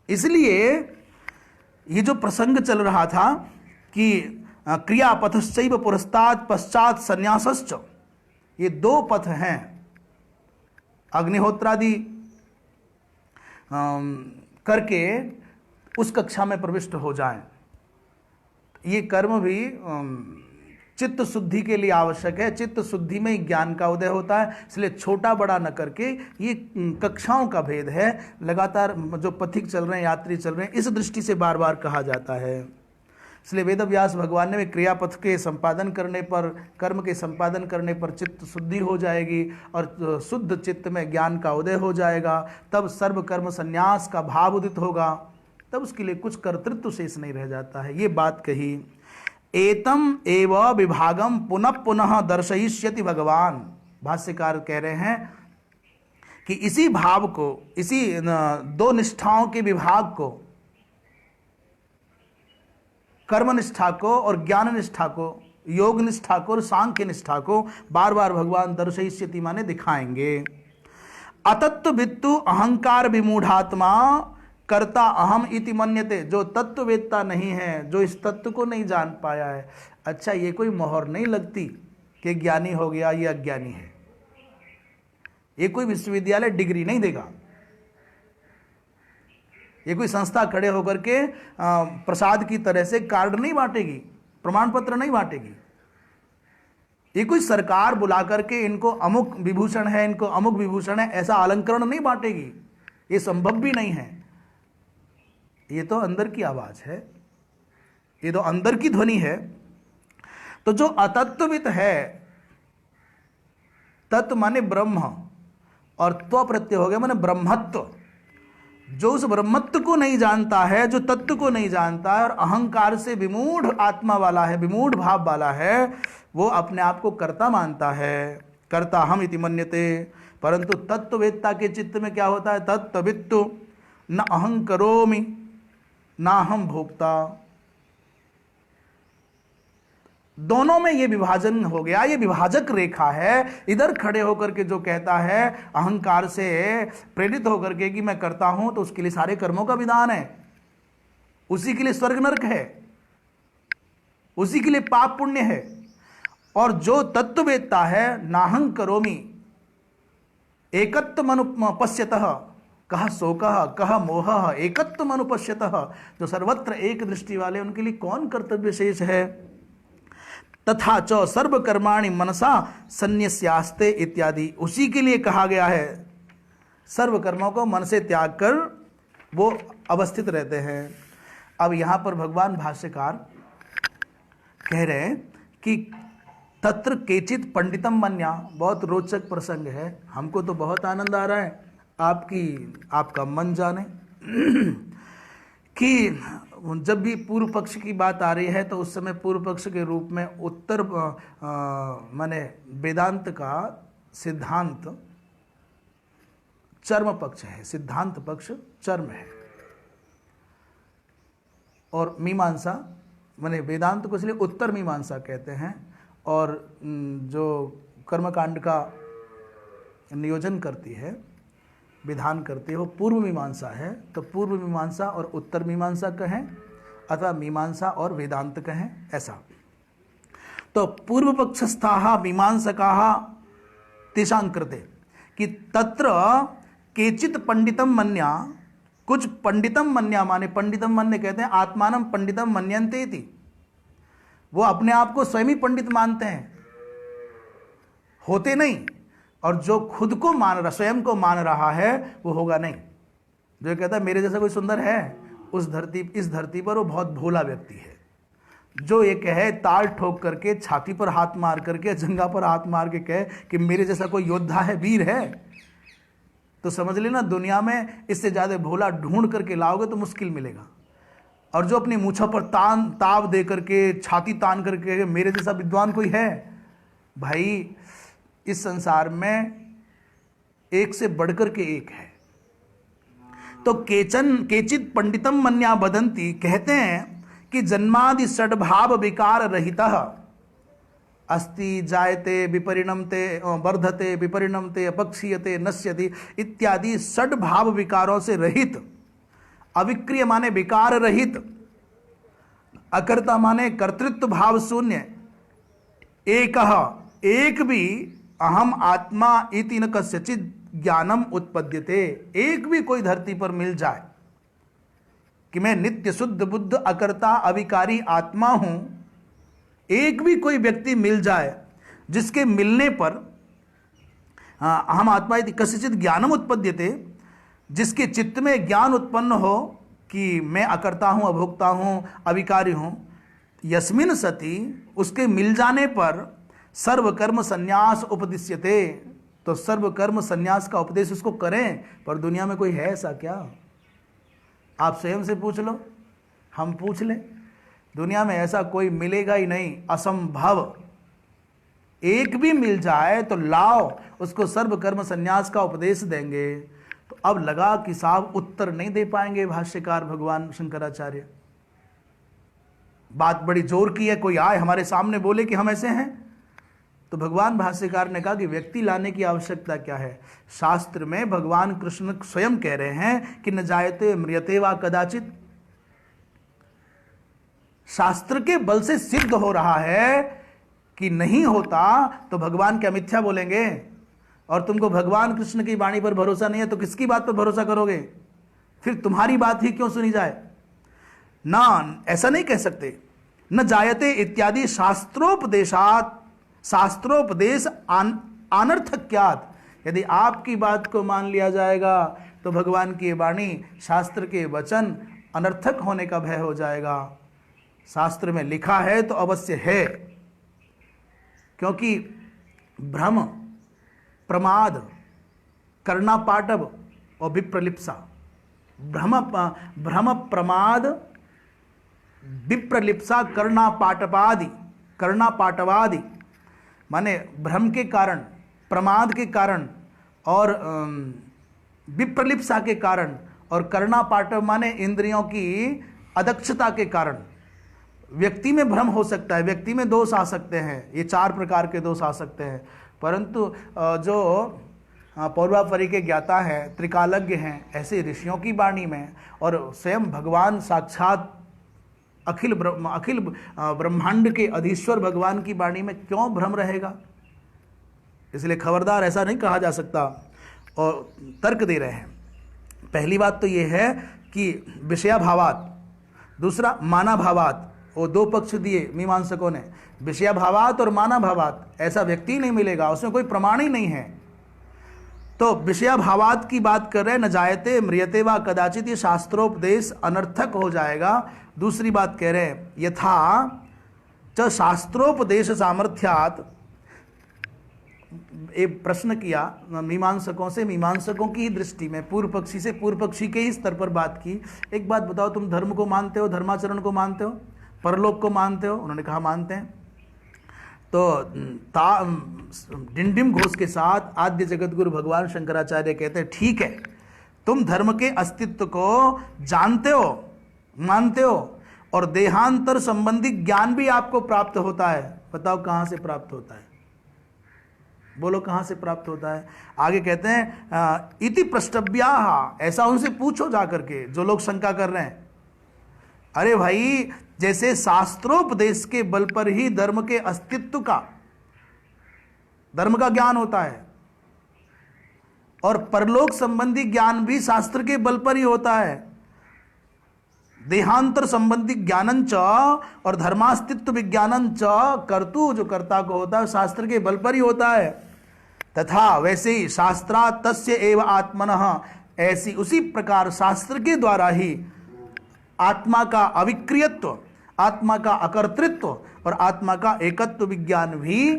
इसलिए ये जो प्रसंग चल रहा था कि क्रियापथश्चैव पुरस्तात् पश्चात संन्यासश्च, ये दो पथ हैं। अग्निहोत्रादि करके उस कक्षा में प्रविष्ट हो जाएं। ये कर्म भी चित्त शुद्धि के लिए आवश्यक है। चित्त शुद्धि में ही ज्ञान का उदय होता है। इसलिए छोटा बड़ा न करके ये कक्षाओं का भेद है। लगातार जो पथिक चल रहे हैं, यात्री चल रहे हैं, इस दृष्टि से बार बार कहा जाता है। इसलिए वेदव्यास भगवान ने क्रियापथ के संपादन करने पर, कर्म के संपादन करने पर चित्त शुद्धि हो जाएगी और शुद्ध चित्त में ज्ञान का उदय हो जाएगा। तब सर्व कर्म संन्यास का भाव उदित होगा। तब उसके लिए कुछ कर्तृत्व शेष नहीं रह जाता है। ये बात कही। एतम एव विभागम पुनः पुनः दर्शयिष्यति भगवान। भाष्यकार कह रहे हैं कि इसी भाव को, इसी दो निष्ठाओं के विभाग को, कर्म निष्ठा को और ज्ञान निष्ठा को, योग निष्ठा को और सांख्य निष्ठा को बार बार भगवान दर्शयिष्यति माने दिखाएंगे। अतत्ववित्तु अहंकार विमूढ़ात्मा कर्ता अहम इति मन्यते। जो तत्ववेत्ता नहीं है, जो इस तत्व को नहीं जान पाया है, अच्छा ये कोई मोहर नहीं लगती कि ज्ञानी हो गया, ये अज्ञानी है। ये कोई विश्वविद्यालय डिग्री नहीं देगा। ये कोई संस्था खड़े होकर के प्रसाद की तरह से कार्ड नहीं बांटेगी, प्रमाण पत्र नहीं बांटेगी। ये कोई सरकार बुला करके इनको अमुक विभूषण है, इनको अमुक विभूषण है, ऐसा अलंकरण नहीं बांटेगी। ये संभव भी नहीं है। ये तो अंदर की आवाज है, ये तो अंदर की ध्वनि है। तो जो अतत्ववित है, तत्व माने ब्रह्म और त्व प्रत्यय हो गया माने ब्रह्मत्व। जो उस ब्रह्मत्व को नहीं जानता है, जो तत्व को नहीं जानता है और अहंकार से विमूढ़ आत्मा वाला है, विमूढ़ भाव वाला है, वो अपने आप को कर्ता मानता है। कर्ता हम इति मन्यते। परंतु तत्ववेत्ता के चित्त में क्या होता है? तत्त्ववित्तु न अहं करोमि न अहं भोक्ता। दोनों में ये विभाजन हो गया, ये विभाजक रेखा है। इधर खड़े होकर के जो कहता है अहंकार से प्रेरित होकर के कि मैं करता हूं, तो उसके लिए सारे कर्मों का विधान है, उसी के लिए स्वर्ग नरक है, उसी के लिए पाप पुण्य है। और जो तत्ववेत्ता है नाहं करोमि एकत्व अनुपश्यतः कह शोकः कह मोहः एकत्व अनुपश्यतः। जो सर्वत्र एक दृष्टि वाले, उनके लिए कौन कर्तव्य शेष है? तथा च सर्व कर्माणि मनसा संन्यस्यास्ते इत्यादि। उसी के लिए कहा गया है सर्व कर्मों को मन से त्याग कर वो अवस्थित रहते हैं। अब यहाँ पर भगवान भाष्यकार कह रहे हैं कि तत्र केचित पंडितम मन्या। बहुत रोचक प्रसंग है, हमको तो बहुत आनंद आ रहा है, आपका मन जाने कि जब भी पूर्व पक्ष की बात आ रही है तो उस समय पूर्व पक्ष के रूप में उत्तर माने वेदांत का सिद्धांत चर्म पक्ष है, सिद्धांत पक्ष चर्म है, और मीमांसा माने वेदांत को इसलिए उत्तर मीमांसा कहते हैं, और जो कर्मकांड का नियोजन करती है, विधान करती है, वो पूर्व मीमांसा है। तो पूर्व मीमांसा और उत्तर मीमांसा कहें अथवा मीमांसा और वेदांत कहें, ऐसा। तो पूर्व पक्षस्थाः मीमांसकाः तेषां कृते कि तत्र केचित पंडितम मन्या। कुछ पंडितम मन्या माने पंडितम मन्य कहते हैं आत्मानं पंडितम मन्यन्ते इति। वो अपने आप को स्वयं ही पंडित मानते हैं, होते नहीं। और जो खुद को मान रहा, स्वयं को मान रहा है, वो होगा नहीं। जो ये कहता है मेरे जैसा कोई सुंदर है, इस धरती पर वो बहुत भोला व्यक्ति है। जो ये कहे ताल ठोक करके, छाती पर हाथ मार करके, जंघा पर हाथ मार के कहे कि मेरे जैसा कोई योद्धा है, वीर है, तो समझ लेना दुनिया में इससे ज्यादा भोला ढूंढ करके लाओगे तो मुश्किल मिलेगा। और जो अपनी मूछों पर ताव दे करके, छाती तान करके मेरे जैसा विद्वान कोई है, भाई इस संसार में एक से बढ़कर के एक है। तो केचित पंडितम मन्या बदंती, कहते हैं कि जन्मादि षड्भाव विकार रहितः अस्ति जायते विपरिणमते वर्धते विपरिणमते अपक्षीयते नश्यति इत्यादि षड्भाव विकारों से रहित, अविक्रिय माने विकार रहित, अकर्ता माने कर्तृत्व भाव शून्य, एक भी अहम आत्मा इति न कस्यचित् ज्ञानम उत्पद्यते। एक भी कोई धरती पर मिल जाए कि मैं नित्य शुद्ध बुद्ध अकर्ता अविकारी आत्मा हूं, एक भी कोई व्यक्ति मिल जाए जिसके मिलने पर अहम आत्मा इति कस्यचित् ज्ञानम उत्पद्यते, जिसके चित्त में ज्ञान उत्पन्न हो कि मैं अकर्ता हूं, अभोक्ता हूं, अविकारी हूं, यस्मिन सति, उसके मिल जाने पर सर्वकर्म संन्यास उपदिश्यते, तो सर्वकर्म संन्यास का उपदेश उसको करें। पर दुनिया में कोई है ऐसा क्या? आप स्वयं से पूछ लो, हम पूछ लें, दुनिया में ऐसा कोई मिलेगा ही नहीं, असंभव। एक भी मिल जाए तो लाओ, उसको सर्वकर्म संन्यास का उपदेश देंगे। तो अब लगा कि साहब उत्तर नहीं दे पाएंगे भाष्यकार भगवान शंकराचार्य। बात बड़ी जोर की है, कोई आए हमारे सामने बोले कि हम ऐसे हैं। तो भगवान भाष्यकार ने कहा कि व्यक्ति लाने की आवश्यकता क्या है? शास्त्र में भगवान कृष्ण स्वयं कह रहे हैं कि न जायते म्रियते वा कदाचित। शास्त्र के बल से सिद्ध हो रहा है कि नहीं होता, तो भगवान क्या मिथ्या बोलेंगे? और तुमको भगवान कृष्ण की वाणी पर भरोसा नहीं है तो किसकी बात पर भरोसा करोगे? फिर तुम्हारी बात ही क्यों सुनी जाए? ना, ऐसा नहीं कह सकते। न जायते इत्यादि शास्त्रोपदेशात, शास्त्रोपदेश अनर्थक्यात। यदि आपकी बात को मान लिया जाएगा तो भगवान की वाणी, शास्त्र के वचन अनर्थक होने का भय हो जाएगा। शास्त्र में लिखा है तो अवश्य है, क्योंकि भ्रम, प्रमाद, कर्णापाटव और विप्रलिप्सा, भ्रम प्रमाद विप्रलिप्सा कर्णापाटवादि माने भ्रम के कारण, प्रमाद के कारण और विप्रलिप्सा के कारण, और कर्णापाटव माने इंद्रियों की अदक्षता के कारण व्यक्ति में भ्रम हो सकता है, व्यक्ति में दोष आ सकते हैं। ये 4 प्रकार के दोष आ सकते हैं। परंतु जो पौर्वापरी के ज्ञाता हैं, त्रिकालज्ञ हैं, ऐसे ऋषियों की वाणी में और स्वयं भगवान साक्षात अखिल ब्रह्मांड के अधीश्वर भगवान की वाणी में क्यों भ्रम रहेगा? इसलिए खबरदार, ऐसा नहीं कहा जा सकता। और तर्क दे रहे हैं। पहली बात तो ये है कि विषयाभावात, दूसरा मानाभावात। वो 2 पक्ष दिए मीमांसकों ने, विषयाभावात और मानाभावात। ऐसा व्यक्ति नहीं मिलेगा, उसमें कोई प्रमाण ही नहीं है। तो विषयाभावात की बात कर रहे हैं, न जायते म्रियते वा कदाचित, ये शास्त्रोपदेश अनर्थक हो जाएगा। दूसरी बात कह रहे हैं, यथा च शास्त्रोपदेश सामर्थ्यात। एक प्रश्न किया मीमांसकों से, मीमांसकों की ही दृष्टि में, पूर्व पक्षी से, पूर्व पक्षी के ही स्तर पर बात की। एक बात बताओ, तुम धर्म को मानते हो, धर्माचरण को मानते हो, परलोक को मानते हो? उन्होंने कहा मानते हैं। तो डिंडिम घोष के साथ आद्य जगतगुरु भगवान शंकराचार्य कहते हैं, ठीक है, तुम धर्म के अस्तित्व को जानते हो, मानते हो, और देहांतर संबंधी ज्ञान भी आपको प्राप्त होता है। बताओ कहां से प्राप्त होता है? बोलो कहां से प्राप्त होता है? आगे कहते हैं इति प्रष्टव्याः, ऐसा उनसे पूछो जाकर के जो लोग शंका कर रहे हैं। अरे भाई, जैसे शास्त्रोपदेश के बल पर ही धर्म के अस्तित्व का, धर्म का ज्ञान होता है, और परलोक संबंधी ज्ञान भी शास्त्र के बल पर ही होता है। देहांतर संबंधी ज्ञानंच और धर्मास्तित्व विज्ञानंच कर्तु जो कर्ता को होता है शास्त्र के बल पर ही होता है। तथा वैसे ही शास्त्रा तस्य एव आत्मनः, ऐसी उसी प्रकार शास्त्र के द्वारा ही आत्मा का अविक्रियत्व, आत्मा का अकर्तृत्व और आत्मा का एकत्व विज्ञान भी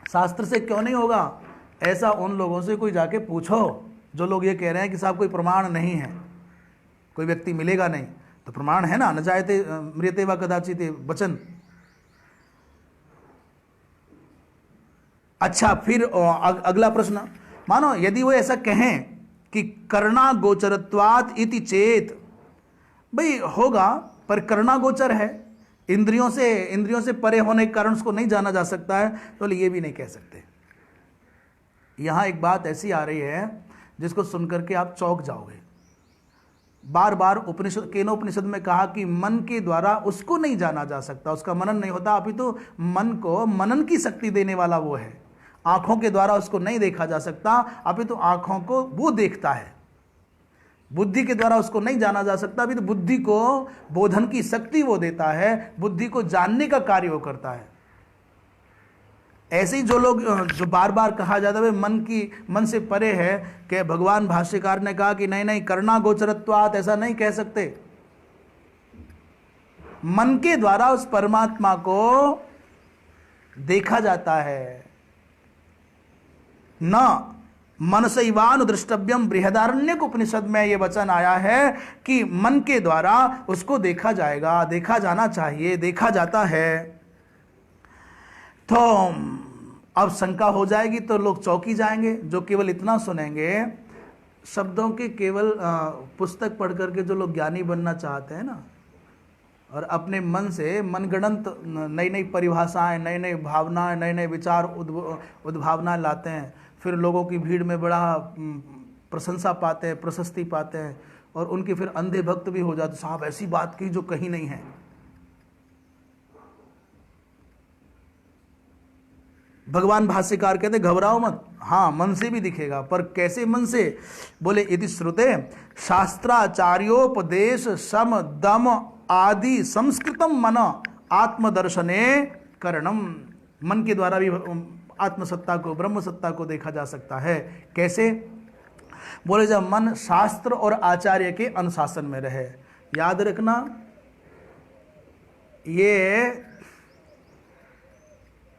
शास्त्र से क्यों नहीं होगा? ऐसा उन लोगों से कोई जाके पूछो जो लोग ये कह रहे हैं कि साहब कोई प्रमाण नहीं है, कोई व्यक्ति मिलेगा नहीं। तो प्रमाण है ना, न जायते मृत्यते वा कदाचित वचन। अच्छा, फिर अगला प्रश्न, मानो यदि वो ऐसा कहें कि कर्णा गोचरत्वात् इति चेत, भाई होगा पर कर्णा गोचर है, इंद्रियों से परे होने के कारण उसको नहीं जाना जा सकता है, तो ये भी नहीं कह सकते। यहां एक बात ऐसी आ रही है जिसको सुनकर के आप चौंक जाओगे। बार बार उपनिषद, केनोपनिषद में कहा कि मन के द्वारा उसको नहीं जाना जा सकता, उसका मनन नहीं होता, अभी तो मन को मनन की शक्ति देने वाला वो है। आंखों के द्वारा उसको नहीं देखा जा सकता, अभी तो आंखों को वो देखता है। बुद्धि के द्वारा उसको नहीं जाना जा सकता, अभी तो बुद्धि को बोधन की शक्ति वो देता है, बुद्धि को जानने का कार्य वो करता है। ऐसे ही जो लोग, जो बार बार कहा जाता है मन से परे है, कि भगवान भाष्यकार ने कहा कि नहीं नहीं कर्णा गोचरत्वात्, ऐसा नहीं कह सकते। मन के द्वारा उस परमात्मा को देखा जाता है। न मनसैवान दृष्टव्यम, बृहदारण्यक उपनिषद में यह वचन आया है कि मन के द्वारा उसको देखा जाएगा, देखा जाना चाहिए, देखा जाता है। तो अब शंका हो जाएगी तो लोग चौंकी जाएंगे, जो केवल इतना सुनेंगे, शब्दों के केवल पुस्तक पढ़ करके जो लोग ज्ञानी बनना चाहते हैं ना, और अपने मन से मनगढ़ंत नई नई परिभाषाएं, नई नई भावनाएं, नए नए विचार उद्भावनाएं लाते हैं, फिर लोगों की भीड़ में बड़ा प्रशंसा पाते हैं, प्रशस्ति पाते हैं, और उनके फिर अंधे भक्त भी हो जाते, साहब ऐसी बात की जो कहीं नहीं है। भगवान भाष्यकार कहते घबराओ मत, हाँ मन से भी दिखेगा, पर कैसे मन से? बोले इति श्रुते शास्त्राचार्योपदेश सम दम आदि संस्कृतम मन आत्मदर्शने करणम। मन के द्वारा भी आत्मसत्ता को, ब्रह्म सत्ता को देखा जा सकता है। कैसे? बोले जब मन शास्त्र और आचार्य के अनुशासन में रहे। याद रखना, ये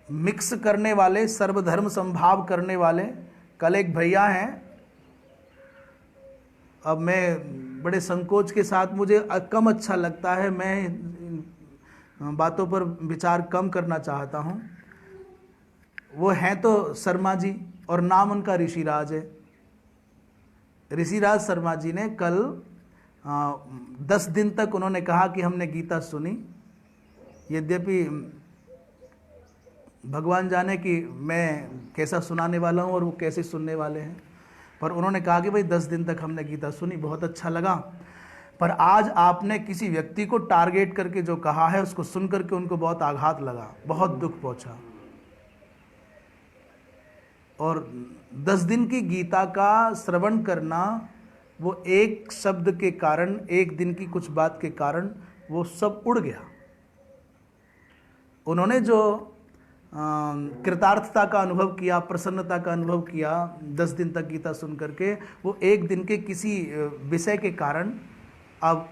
मिक्स करने वाले, सर्वधर्म संभाव करने वाले कल एक भैया हैं, अब मैं बड़े संकोच के साथ, मुझे कम अच्छा लगता है, मैं बातों पर विचार कम करना चाहता हूं। वो हैं तो शर्मा जी, और नाम उनका ऋषिराज है। ऋषिराज शर्मा जी ने कल 10 दिन तक उन्होंने कहा कि हमने गीता सुनी, यद्यपि भगवान जाने कि मैं कैसा सुनाने वाला हूँ और वो कैसे सुनने वाले हैं, पर उन्होंने कहा कि भाई 10 दिन तक हमने गीता सुनी, बहुत अच्छा लगा, पर आज आपने किसी व्यक्ति को टारगेट करके जो कहा है उसको सुन करके उनको बहुत आघात लगा, बहुत दुख पहुंचा। और 10 दिन की गीता का श्रवण करना, वो एक शब्द के कारण, एक दिन की कुछ बात के कारण वो सब उड़ गया। उन्होंने जो कृतार्थता का अनुभव किया, प्रसन्नता का अनुभव किया 10 दिन तक गीता सुन करके, वो एक दिन के किसी विषय के कारण, अब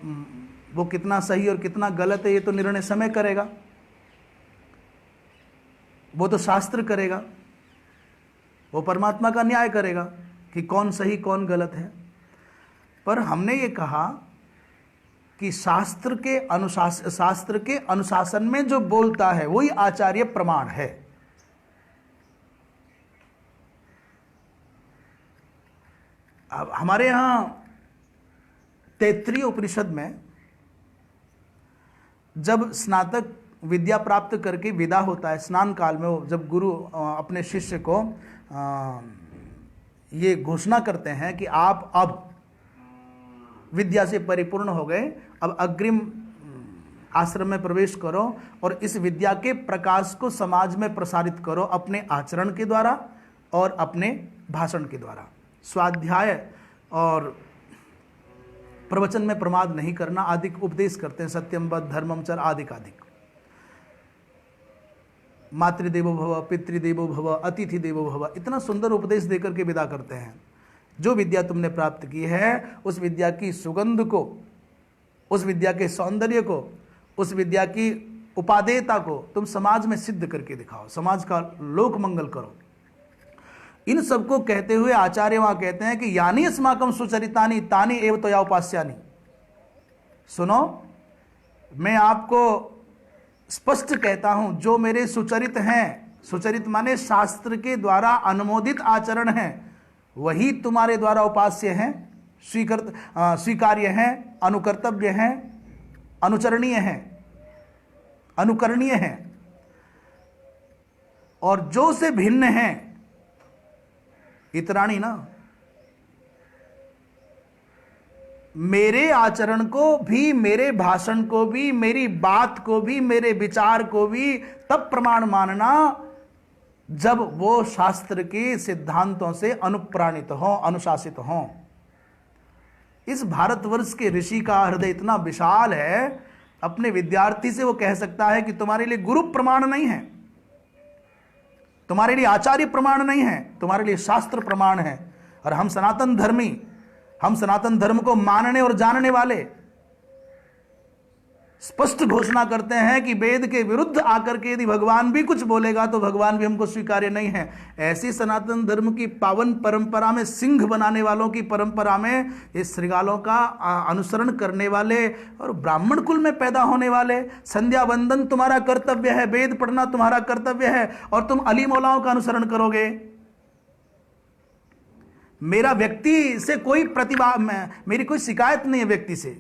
वो कितना सही और कितना गलत है ये तो निर्णय समय करेगा, वो तो शास्त्र करेगा, वो परमात्मा का न्याय करेगा कि कौन सही कौन गलत है। पर हमने ये कहा कि शास्त्र के अनुशासन में जो बोलता है वही आचार्य प्रमाण है। अब हमारे यहां तैत्तरीय उपनिषद में जब स्नातक विद्या प्राप्त करके विदा होता है, स्नान काल में, वो जब गुरु अपने शिष्य को ये घोषणा करते हैं कि आप अब विद्या से परिपूर्ण हो गए, अब अग्रिम आश्रम में प्रवेश करो और इस विद्या के प्रकाश को समाज में प्रसारित करो, अपने आचरण के द्वारा और अपने भाषण के द्वारा। स्वाध्याय और प्रवचन में प्रमाद नहीं करना आदि उपदेश करते हैं, सत्यम वद धर्मम चर आदिक आदिक। मातृदेवो भव, पितृदेवो भव, अतिथि देवो भव, इतना सुंदर उपदेश देकर के विदा करते हैं। जो विद्या तुमने प्राप्त की है उस विद्या की सुगंध को, उस विद्या के सौंदर्य को, उस विद्या की उपादेयता को तुम समाज में सिद्ध करके दिखाओ, समाज का लोक मंगल करो। इन सबको कहते हुए आचार्य वहां कहते हैं कि यानी अस्माकम सुचरितानि तानि एव त्वया उपास्यानि। सुनो, मैं आपको स्पष्ट कहता हूं, जो मेरे सुचरित हैं, सुचरित माने शास्त्र के द्वारा अनुमोदित आचरण हैं, वही तुम्हारे द्वारा उपास्य हैं, स्वीकार्य हैं, अनुकर्तव्य हैं, अनुचरणीय हैं, अनुकरणीय हैं। और जो से भिन्न हैं, इतराणी ना, मेरे आचरण को भी, मेरे भाषण को भी, मेरी बात को भी, मेरे विचार को भी तब प्रमाण मानना जब वो शास्त्र के सिद्धांतों से अनुप्राणित हो, अनुशासित हो। इस भारतवर्ष के ऋषि का हृदय इतना विशाल है, अपने विद्यार्थी से वो कह सकता है कि तुम्हारे लिए गुरु प्रमाण नहीं है, तुम्हारे लिए आचार्य प्रमाण नहीं है, तुम्हारे लिए शास्त्र प्रमाण है। और हम सनातन धर्मी, हम सनातन धर्म को मानने और जानने वाले स्पष्ट घोषणा करते हैं कि वेद के विरुद्ध आकर के यदि भगवान भी कुछ बोलेगा तो भगवान भी हमको स्वीकार्य नहीं है। ऐसी सनातन धर्म की पावन परंपरा में, सिंह बनाने वालों की परंपरा में, ये श्रृगालों का अनुसरण करने वाले और ब्राह्मण कुल में पैदा होने वाले, संध्या वंदन तुम्हारा कर्तव्य है, वेद पढ़ना तुम्हारा कर्तव्य है, और तुम अली मौलाओं का अनुसरण करोगे। मेरा व्यक्ति से कोई मेरी कोई शिकायत नहीं है व्यक्ति से,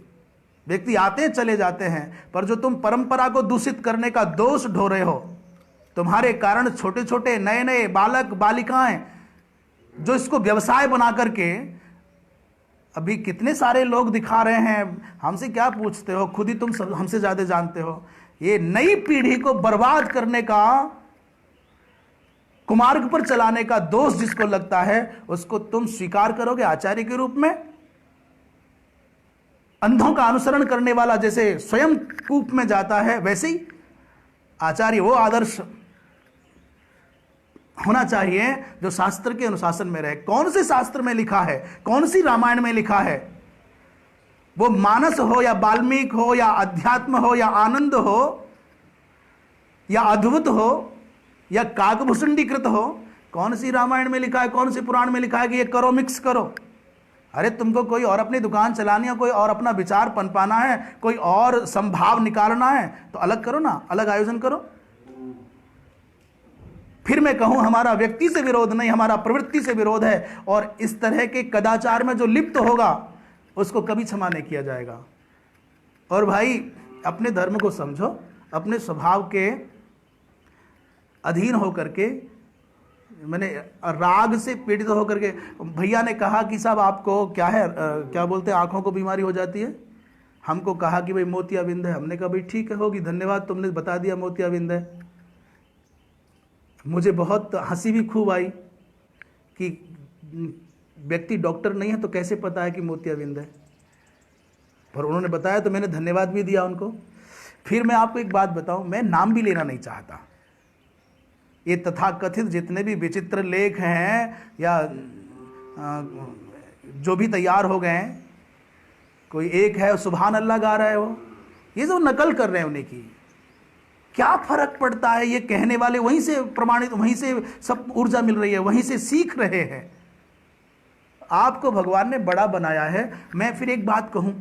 व्यक्ति आते हैं चले जाते हैं, पर जो तुम परंपरा को दूषित करने का दोष ढो रहे हो, तुम्हारे कारण छोटे छोटे नए नए बालक बालिकाएं जो इसको व्यवसाय बना करके, अभी कितने सारे लोग दिखा रहे हैं, हमसे क्या पूछते हो, खुद ही तुम सब हमसे ज्यादा जानते हो। ये नई पीढ़ी को बर्बाद करने का, कुमार्ग पर चलाने का दोष जिसको लगता है, उसको तुम स्वीकार करोगे आचार्य के रूप में? अंधों का अनुसरण करने वाला जैसे स्वयं कूप में जाता है, वैसे ही आचार्य वो आदर्श होना चाहिए जो शास्त्र के अनुशासन में रहे। कौन से शास्त्र में लिखा है, कौन सी रामायण में लिखा है, वो मानस हो या वाल्मीकि हो या अध्यात्म हो या आनंद हो या अद्भुत हो या काकभूषुंडीकृत हो, कौन सी रामायण में लिखा है, कौन सी पुराण में लिखा है कि ये करो, मिक्स करो? अरे तुमको कोई और अपनी दुकान चलानी है, कोई और अपना विचार पनपाना है, कोई और संभाव निकालना है, तो अलग करो ना, अलग आयोजन करो। फिर मैं कहूं हमारा व्यक्ति से विरोध नहीं, हमारा प्रवृत्ति से विरोध है, और इस तरह के कदाचार में जो लिप्त होगा उसको कभी क्षमा नहीं किया जाएगा। और भाई अपने धर्म को समझो, अपने स्वभाव के अधीन होकर के, मैंने राग से पीड़ित होकर के, भैया ने कहा कि साहब आपको क्या है, क्या बोलते हैं, आंखों को बीमारी हो जाती है, हमको कहा कि भाई मोतियाबिंद है। हमने कहा भाई ठीक है, होगी, धन्यवाद तुमने बता दिया मोतियाबिंद है। मुझे बहुत हंसी भी खूब आई कि व्यक्ति डॉक्टर नहीं है तो कैसे पता है कि मोतियाबिंद है, पर उन्होंने बताया तो मैंने धन्यवाद भी दिया उनको। फिर मैं आपको एक बात बताऊं, मैं नाम भी लेना नहीं चाहता। ये तथाकथित जितने भी विचित्र लेख हैं या जो भी तैयार हो गए हैं, कोई एक है सुभान अल्लाह गा रहा है, वो ये जो नकल कर रहे हैं उन्हीं की, क्या फर्क पड़ता है? ये कहने वाले वहीं से प्रमाणित, वहीं से सब ऊर्जा मिल रही है, वहीं से सीख रहे हैं। आपको भगवान ने बड़ा बनाया है। मैं फिर एक बात कहूं,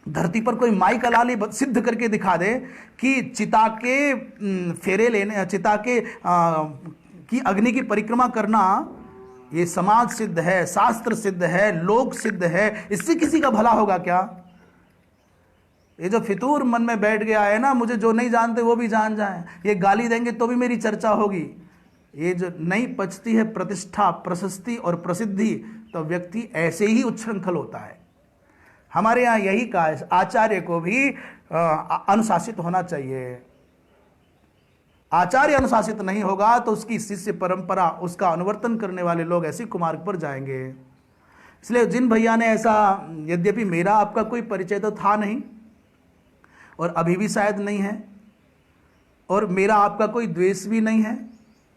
धरती पर कोई माई कलाली सिद्ध करके दिखा दे कि चिता के फेरे लेने, चिता के की अग्नि की परिक्रमा करना ये समाज सिद्ध है, शास्त्र सिद्ध है, लोक सिद्ध है, इससे किसी का भला होगा क्या? ये जो फितूर मन में बैठ गया है ना, मुझे जो नहीं जानते वो भी जान जाएं, ये गाली देंगे तो भी मेरी चर्चा होगी, ये जो नहीं पचती है प्रतिष्ठा, प्रशस्ति और प्रसिद्धि, तो व्यक्ति ऐसे ही उच्छृंखल होता है। हमारे यहाँ यही कहा है, आचार्य को भी अनुशासित होना चाहिए। आचार्य अनुशासित नहीं होगा तो उसकी शिष्य परंपरा, उसका अनुवर्तन करने वाले लोग ऐसी कुमार्ग पर जाएंगे। इसलिए जिन भैया ने ऐसा, यद्यपि मेरा आपका कोई परिचय तो था नहीं और अभी भी शायद नहीं है, और मेरा आपका कोई द्वेष भी नहीं है,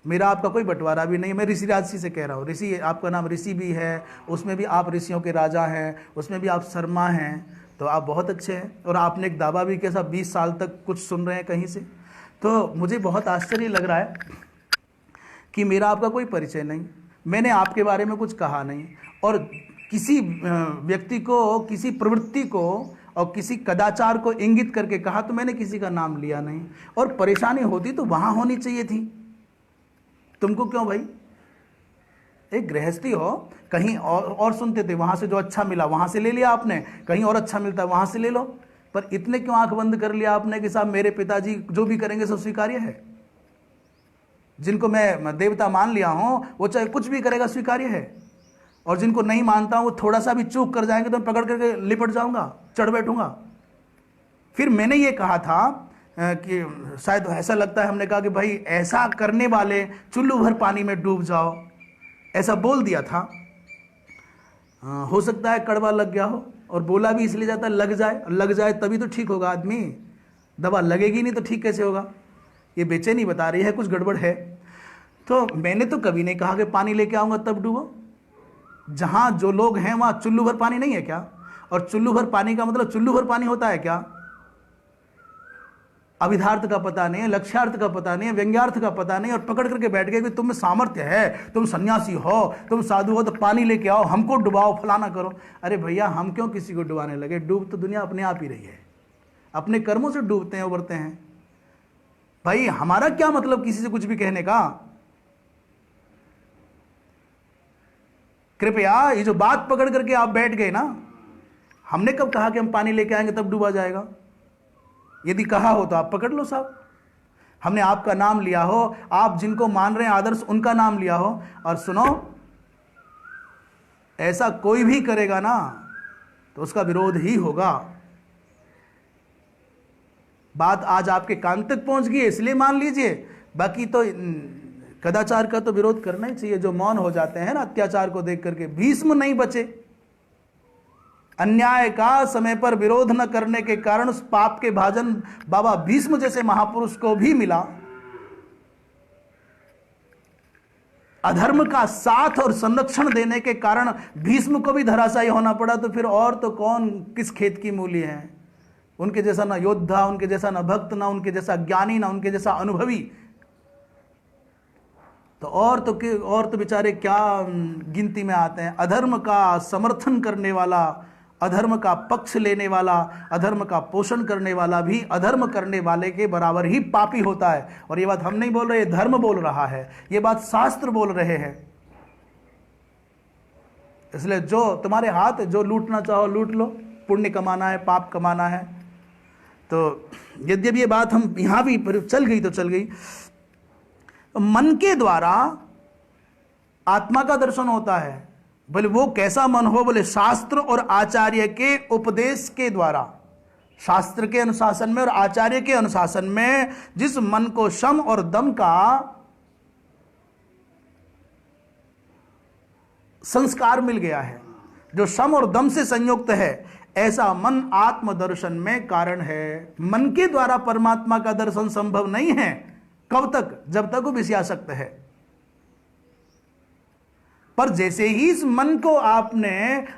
मेरा आपका कोई बंटवारा भी नहीं है। मैं ऋषिराज जी से कह रहा हूँ, ऋषि आपका नाम ऋषि भी है, उसमें भी आप ऋषियों के राजा हैं, उसमें भी आप शर्मा हैं, तो आप बहुत अच्छे हैं। और आपने एक दावा भी कैसा 20 साल तक कुछ सुन रहे हैं कहीं से, तो मुझे बहुत आश्चर्य लग रहा है कि मेरा आपका कोई परिचय नहीं, मैंने आपके बारे में कुछ कहा नहीं, और किसी व्यक्ति को, किसी प्रवृत्ति को और किसी कदाचार को इंगित करके कहा तो मैंने किसी का नाम लिया नहीं। और परेशानी होती तो वहां होनी चाहिए थी, तुमको क्यों भाई? एक गृहस्थी हो, कहीं और सुनते थे, वहां से जो अच्छा मिला वहां से ले लिया आपने, कहीं और अच्छा मिलता है वहां से ले लो, पर इतने क्यों आंख बंद कर लिया आपने कि साहब मेरे पिताजी जो भी करेंगे सब स्वीकार्य है, जिनको मैं देवता मान लिया हूं वो चाहे कुछ भी करेगा स्वीकार्य है, और जिनको नहीं मानता हूं वो थोड़ा सा भी चूक कर जाएंगे तो मैं पकड़ करके लिपट जाऊंगा, चढ़ बैठूंगा। फिर मैंने ये कहा था कि शायद ऐसा लगता है, हमने कहा कि भाई ऐसा करने वाले चुल्लू भर पानी में डूब जाओ, ऐसा बोल दिया था। हो सकता है कड़वा लग गया हो, और बोला भी इसलिए जाता लग जाए तभी तो ठीक होगा आदमी, दवा लगेगी नहीं तो ठीक कैसे होगा? ये बेचैनी बता रही है कुछ गड़बड़ है। तो मैंने तो कभी नहीं कहा कि पानी लेके आऊंगा तब डूबो। जहां जो लोग हैं वहां चुल्लू भर पानी नहीं है क्या? और चुल्लू भर पानी का मतलब चुल्लू भर पानी होता है क्या? अभिधार्थ का पता नहीं है, लक्ष्यार्थ का पता नहीं है, व्यंग्यार्थ का पता नहीं, और पकड़ करके बैठ गए कि तुम में सामर्थ्य है, तुम सन्यासी हो, तुम साधु हो, तो पानी लेके आओ, हमको डुबाओ, फलाना करो। अरे भैया हम क्यों किसी को डुबाने लगे? डूब तो दुनिया अपने आप ही रही है, अपने कर्मों से डूबते हैं, उबरते हैं। भाई हमारा क्या मतलब किसी से कुछ भी कहने का? कृपया ये जो बात पकड़ करके आप बैठ गए ना, हमने कब कहा कि हम पानी लेके आएंगे तब डूबा जाएगा? यदि कहा हो तो आप पकड़ लो साहब। हमने आपका नाम लिया हो, आप जिनको मान रहे हैं आदर्श उनका नाम लिया हो, और सुनो ऐसा कोई भी करेगा ना तो उसका विरोध ही होगा। बात आज आपके कान तक पहुंच गई है इसलिए मान लीजिए, बाकी तो कदाचार का तो विरोध करना ही चाहिए। जो मौन हो जाते हैं ना अत्याचार को देख करके, भीष्म नहीं बचे। अन्याय का समय पर विरोध न करने के कारण उस पाप के भाजन बाबा भीष्म जैसे महापुरुष को भी मिला। अधर्म का साथ और संरक्षण देने के कारण भीष्म को भी धराशायी होना पड़ा, तो फिर और तो कौन किस खेत की मूली है? उनके जैसा ना योद्धा, उनके जैसा ना भक्त, ना उनके जैसा ज्ञानी, ना उनके जैसा अनुभवी, तो और तो बेचारे क्या गिनती में आते हैं। अधर्म का समर्थन करने वाला, अधर्म का पक्ष लेने वाला, अधर्म का पोषण करने वाला भी अधर्म करने वाले के बराबर ही पापी होता है। और ये बात हम नहीं बोल रहे, धर्म बोल रहा है, ये बात शास्त्र बोल रहे हैं। इसलिए जो तुम्हारे हाथ, जो लूटना चाहो लूट लो, पुण्य कमाना है, पाप कमाना है। तो यद्यपि ये बात हम यहां भी चल गई तो चल गई। मन के द्वारा आत्मा का दर्शन होता है। बोले वो कैसा मन हो? बोले शास्त्र और आचार्य के उपदेश के द्वारा, शास्त्र के अनुशासन में और आचार्य के अनुशासन में जिस मन को शम और दम का संस्कार मिल गया है, जो शम और दम से संयुक्त है, ऐसा मन आत्मदर्शन में कारण है। मन के द्वारा परमात्मा का दर्शन संभव नहीं है। कब तक? जब तक वो विषयासक्त है। पर जैसे ही इस मन को आपने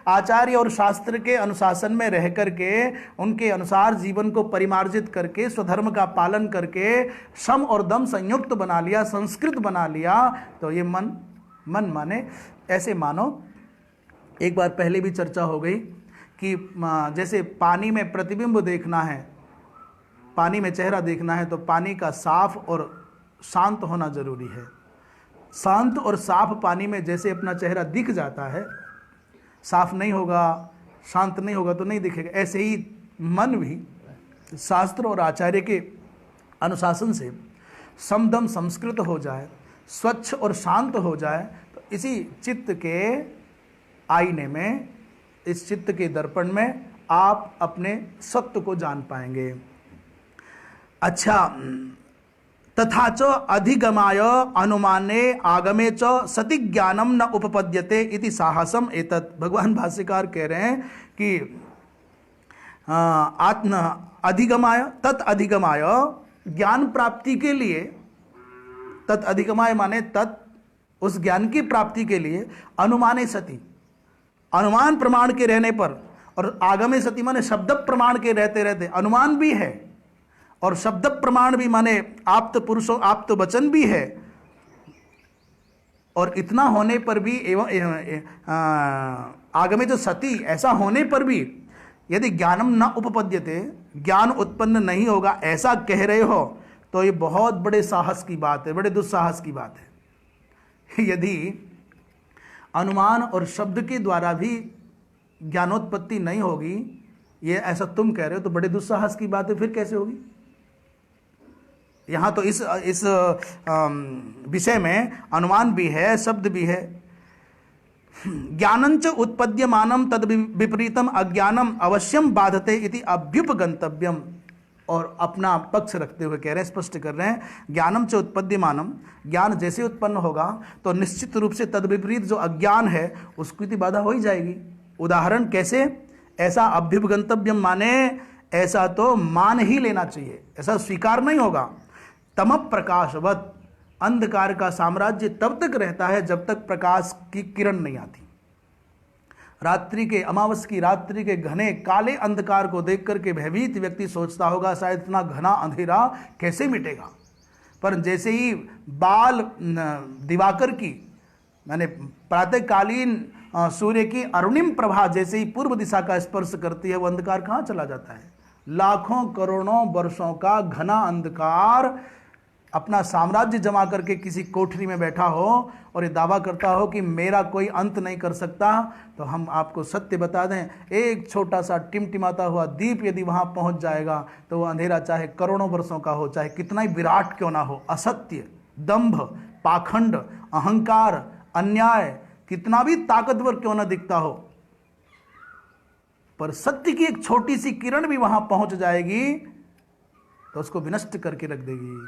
आचार्य और शास्त्र के अनुशासन में रह करके उनके अनुसार जीवन को परिमार्जित करके स्वधर्म का पालन करके शम और दम संयुक्त बना लिया, संस्कृत बना लिया, तो ये मन माने ऐसे मानो, एक बार पहले भी चर्चा हो गई कि जैसे पानी में प्रतिबिंब देखना है, पानी में चेहरा देखना है, तो पानी का साफ और शांत होना जरूरी है। शांत और साफ पानी में जैसे अपना चेहरा दिख जाता है, साफ नहीं होगा, शांत नहीं होगा तो नहीं दिखेगा, ऐसे ही मन भी शास्त्र और आचार्य के अनुशासन से समदम संस्कृत हो जाए, स्वच्छ और शांत हो जाए, तो इसी चित्त के आईने में, इस चित्त के दर्पण में आप अपने सत्य को जान पाएंगे। अच्छा, तथा च अधिगमाय अनुमाने आगमे च सति ज्ञानम न उपपद्यते इति साहसम एतत्। भगवान भाष्यकार कह रहे हैं कि आत्म अधिगमाय तत् अधिगमाय, ज्ञान प्राप्ति के लिए, तत् अधिगमाय माने तत् उस ज्ञान की प्राप्ति के लिए, अनुमाने सति अनुमान प्रमाण के रहने पर, और आगमे सति माने शब्द प्रमाण के रहते रहते, अनुमान भी है और शब्द प्रमाण भी माने आप्त पुरुषों आप्त वचन भी है, और इतना होने पर भी एवं आगमे जो सति, ऐसा होने पर भी यदि ज्ञानम न उपपद्यते, ज्ञान उत्पन्न नहीं होगा, ऐसा कह रहे हो तो ये बहुत बड़े साहस की बात है, बड़े दुस्साहस की बात है। यदि अनुमान और शब्द के द्वारा भी ज्ञानोत्पत्ति नहीं होगी, ये ऐसा तुम कह रहे हो, तो बड़े दुस्साहस की बात है, फिर कैसे होगी? यहाँ तो इस विषय में अनुमान भी है, शब्द भी है। ज्ञानंच उत्पद्यमानम तद विपरीतम अज्ञानम अवश्यम बाधते इति अभ्युपगंतव्यम। और अपना पक्ष रखते हुए कह रहे हैं, स्पष्ट कर रहे हैं, ज्ञानम च उत्पद्यमानम, ज्ञान जैसे उत्पन्न होगा तो निश्चित रूप से तद विपरीत जो अज्ञान है उसकी बाधा हो ही जाएगी। उदाहरण कैसे? ऐसा अभ्युपगंतव्यम माने ऐसा तो मान ही लेना चाहिए, ऐसा स्वीकार नहीं होगा। तम प्रकाशवत, अंधकार का साम्राज्य तब तक रहता है जब तक प्रकाश की किरण नहीं आती। रात्रि के, अमावस की रात्रि के घने काले अंधकार को देख करके भयभीत व्यक्ति सोचता होगा शायद इतना घना अंधेरा कैसे मिटेगा, पर जैसे ही बाल दिवाकर की माने प्रातःकालीन सूर्य की अरुणिम प्रभा जैसे ही पूर्व दिशा का स्पर्श करती है, वो अंधकार कहाँ चला जाता है? लाखों करोड़ों वर्षों का घना अंधकार अपना साम्राज्य जमा करके किसी कोठरी में बैठा हो और ये दावा करता हो कि मेरा कोई अंत नहीं कर सकता, तो हम आपको सत्य बता दें, एक छोटा सा टिमटिमाता हुआ दीप यदि वहाँ पहुँच जाएगा तो वो अंधेरा चाहे करोड़ों वर्षों का हो, चाहे कितना ही विराट क्यों ना हो, असत्य, दंभ, पाखंड, अहंकार, अन्याय कितना भी ताकतवर क्यों ना दिखता हो, पर सत्य की एक छोटी सी किरण भी वहां पहुंच जाएगी तो उसको विनष्ट करके रख देगी।